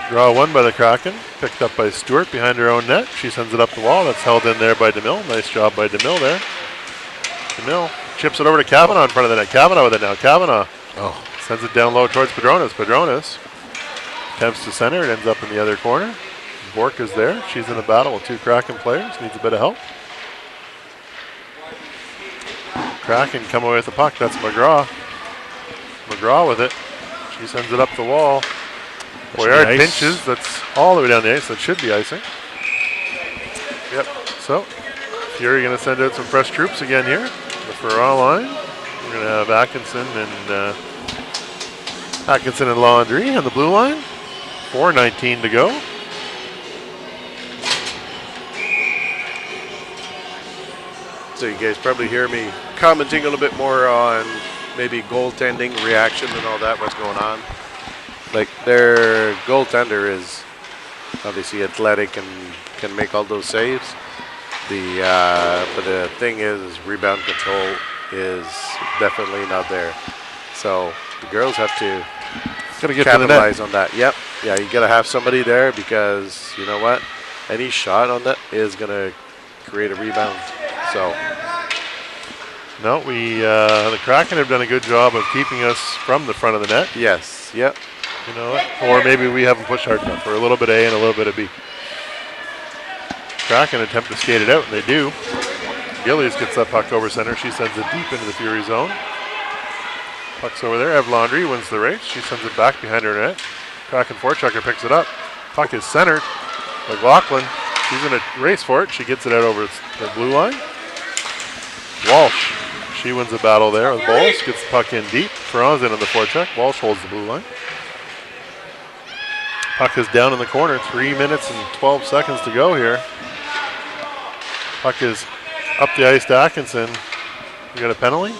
Draw one by the Kraken. Picked up by Stewart behind her own net. She sends it up the wall. That's held in there by DeMille. Nice job by DeMille there. DeMille chips it over to Kavanaugh in front of the net. Kavanaugh with it now. Kavanaugh sends it down low towards Padrones. Padrones attempts to center. It ends up in the other corner. Bork is there. She's in a battle with 2 Kraken players. Needs a bit of help. Kraken come away with the puck. That's McGraw. McGraw with it. She sends it up the wall. Boyard pinches. That's all the way down the ice. That should be icing. Yep. So, Fury going to send out some fresh troops again here. The Ferrall line. We're going to have Atkinson and Laundrie on the blue line. 4:19 to go. So you guys probably hear me commenting a little bit more on maybe goaltending, reaction, and all that, what's going on. Like, their goaltender is obviously athletic and can make all those saves. But the thing is rebound control is definitely not there. So the girls have to capitalize on that. Yep. Yeah, you got to have somebody there because you know what? Any shot on that is going to create a rebound. So. No, the Kraken have done a good job of keeping us from the front of the net. Yes. Yep. You know what? Or maybe we haven't pushed hard enough. Or a little bit A and a little bit of B. Kraken attempt to skate it out, and they do. Gillies gets that puck over center. She sends it deep into the Fury zone. Puck's over there. Ev Laundrie wins the race. She sends it back behind her net. Kraken forechecker picks it up. Puck is centered. McLaughlin, she's in a race for it. She gets it out over the blue line. Walsh, she wins the battle there with Bowles. Gets the puck in deep. Ferran's in on the forecheck. Walsh holds the blue line. Puck is down in the corner. 3 minutes and 12 seconds to go here. Puck is up the ice to Atkinson. We got a penalty.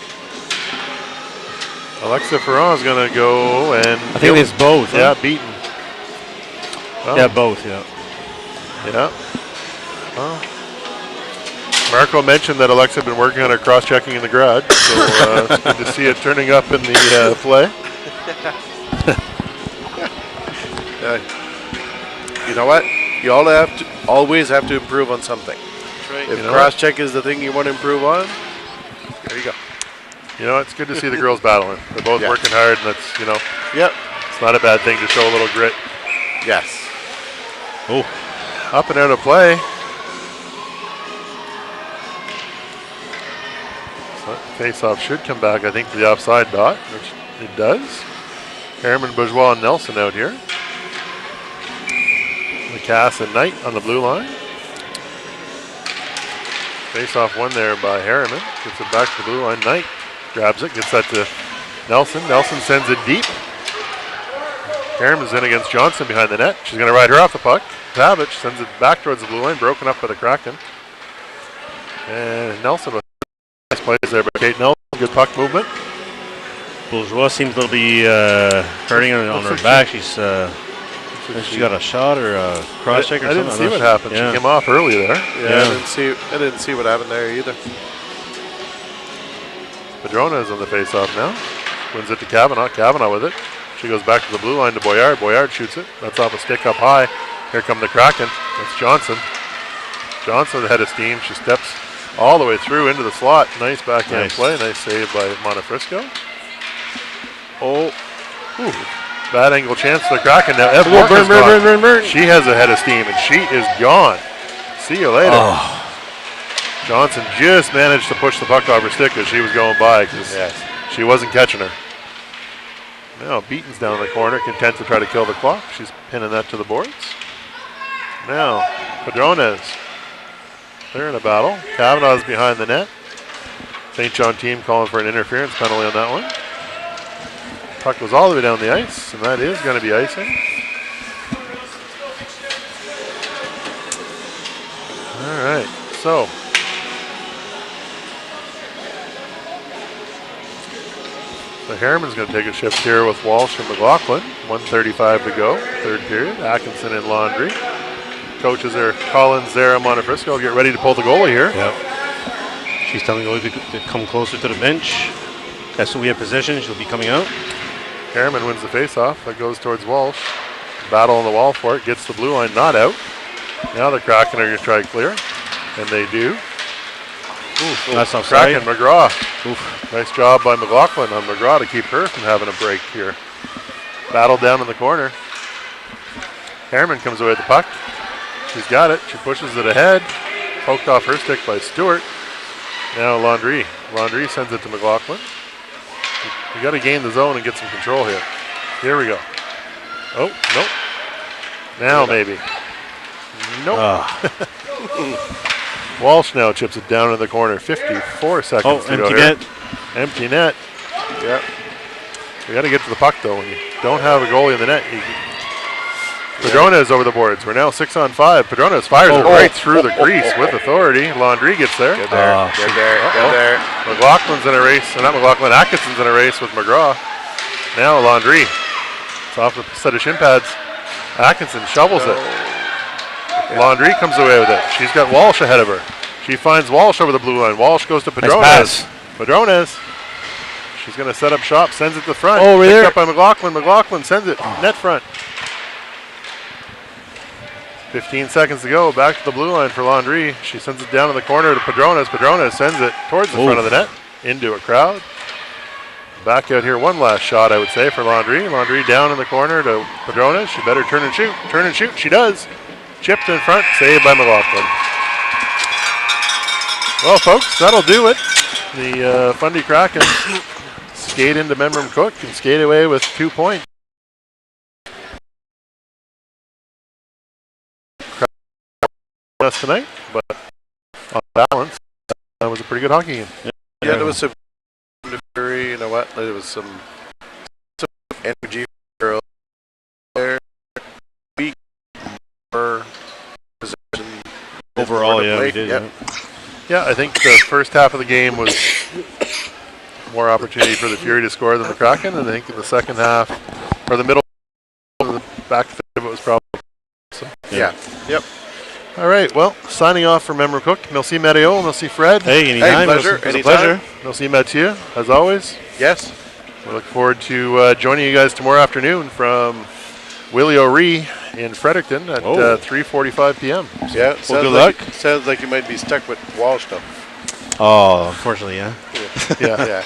Alexa Ferran is going to go and... I think it's both. Yeah, beaten. Well, yeah, both, yeah. Yeah. Well, Marco mentioned that Alexa had been working on her cross-checking in the garage, so it's good to see it turning up in the play. You know what? You always have to improve on something. Right. If cross-check is the thing you want to improve on, there you go. You know, it's good to see the girls battling. They're both working hard, and that's, Yep. It's not a bad thing to show a little grit. Yes. Oh, up and out of play. So face-off should come back, I think, to the offside dot, which it does. Harriman, Bourgeois, and Nelson out here. Lacasse and Knight on the blue line. Face-off one there by Harriman. Gets it back to the blue line. Knight grabs it, gets that to Nelson. Nelson sends it deep. Harriman's in against Johnson behind the net. She's going to ride her off the puck. Savage sends it back towards the blue line, broken up by the Kraken. And Nelson with nice plays there by Kate Nelson. Good puck movement. Bourgeois seems to be hurting on her back. She's got a shot or a cross check or something. I didn't see what happened. Yeah. She came off early there. Yeah. I didn't see what happened there either. Padrona is on the face-off now. Wins it to Kavanaugh. Kavanaugh with it. She goes back to the blue line to Boyard. Boyard shoots it. That's off a stick up high. Here come the Kraken. That's Johnson. Johnson with a head of steam. She steps all the way through into the slot. Nice backhand play. Nice save by Montefrisco. Oh, bad angle chance for the Kraken. Now, burn. She has a head of steam, and she is gone. See you later. Oh. Johnson just managed to push the puck off her stick as she was going by because she wasn't catching her. Now Beaton's down in the corner, content to try to kill the clock. She's pinning that to the boards. Now, Padrones. They're in a battle. Kavanaugh's behind the net. St. John team calling for an interference penalty on that one. Puck goes all the way down the ice, and that is going to be icing. All right, so Harriman's going to take a shift here with Walsh and McLaughlin. 1:35 to go, third period. Atkinson and Laundry. Coaches are Collins, Zara, Montefrisco. Get ready to pull the goalie here. Yep. She's telling the goalie to come closer to the bench. As soon as we have possession, she'll be coming out. Harriman wins the faceoff. That goes towards Walsh. Battle on the wall for it. Gets the blue line, not out. Now the Kraken are going to try clear. And they do. That's offside. Kraken, McGraw. Nice job by McLaughlin on McGraw to keep her from having a break here. Battle down in the corner. Harriman comes away with the puck. She's got it. She pushes it ahead. Poked off her stick by Stewart. Now Laundry. Laundry sends it to McLaughlin. You got to gain the zone and get some control here. Here we go. Oh, nope. Now maybe. Nope. Walsh now chips it down in the corner. 54 seconds to go empty here. net. Empty net. Yep. We got to get to the puck though. When you don't have a goalie in the net, Padrones over the boards. We're now 6-on-5. Padrones fires it right through the crease with authority. Laundry gets there. Get there. Get there. Get there. McLaughlin's in a race. Not McLaughlin. Atkinson's in a race with McGraw. Now Laundry. It's off the set of shin pads. Atkinson shovels it. Laundry comes away with it. She's got Walsh ahead of her. She finds Walsh over the blue line. Walsh goes to Padrones. Nice pass. Padrones. She's going to set up shop. Sends it to the front. Over Picked there. up by McLaughlin. McLaughlin sends it. Net front. 15 seconds to go. Back to the blue line for Laundry. She sends it down in the corner to Padrones. Padrones sends it towards the front of the net. Into a crowd. Back out here. One last shot, I would say, for Laundry. Laundry down in the corner to Padrones. She better turn and shoot. Turn and shoot. She does. Chipped in front. Saved by McLaughlin. Well, folks, that'll do it. The Fundy Kraken skate into Memram Cook and skate away with 2 points. Us tonight, but on balance, that was a pretty good hockey game. Yeah, there was some, you know what? There was some energy for there. More possession Overall, yeah, we did. Yep. Yeah, I think the first half of the game was more opportunity for the Fury to score than the Kraken, and I think in the second half, or the middle, the back of it was probably. So. Yeah. Yep. All right, well, signing off for Memram Cook. Merci Mario, merci Fred. Hey, anytime. pleasure. It was a Anytime. pleasure. Merci Mathieu, as always. Yes. We look forward to joining you guys tomorrow afternoon from Willie O'Ree in Fredericton at 3:45 p.m. Yeah. Well, good luck. Sounds like you might be stuck with Walsh though. Oh, unfortunately, yeah. Yeah. Yeah.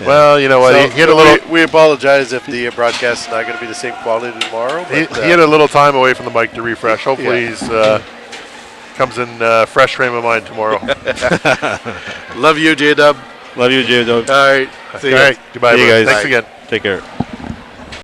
Well, you know what? So he had a little. we apologize if the broadcast is not going to be the same quality tomorrow. He But, had a little time away from the mic to refresh. Hopefully, he's comes in fresh frame of mind tomorrow. love you, J-Dub. Love you, J-Dub. All right. See All ya. right. Goodbye, See you everyone. guys. Thanks again. Take care.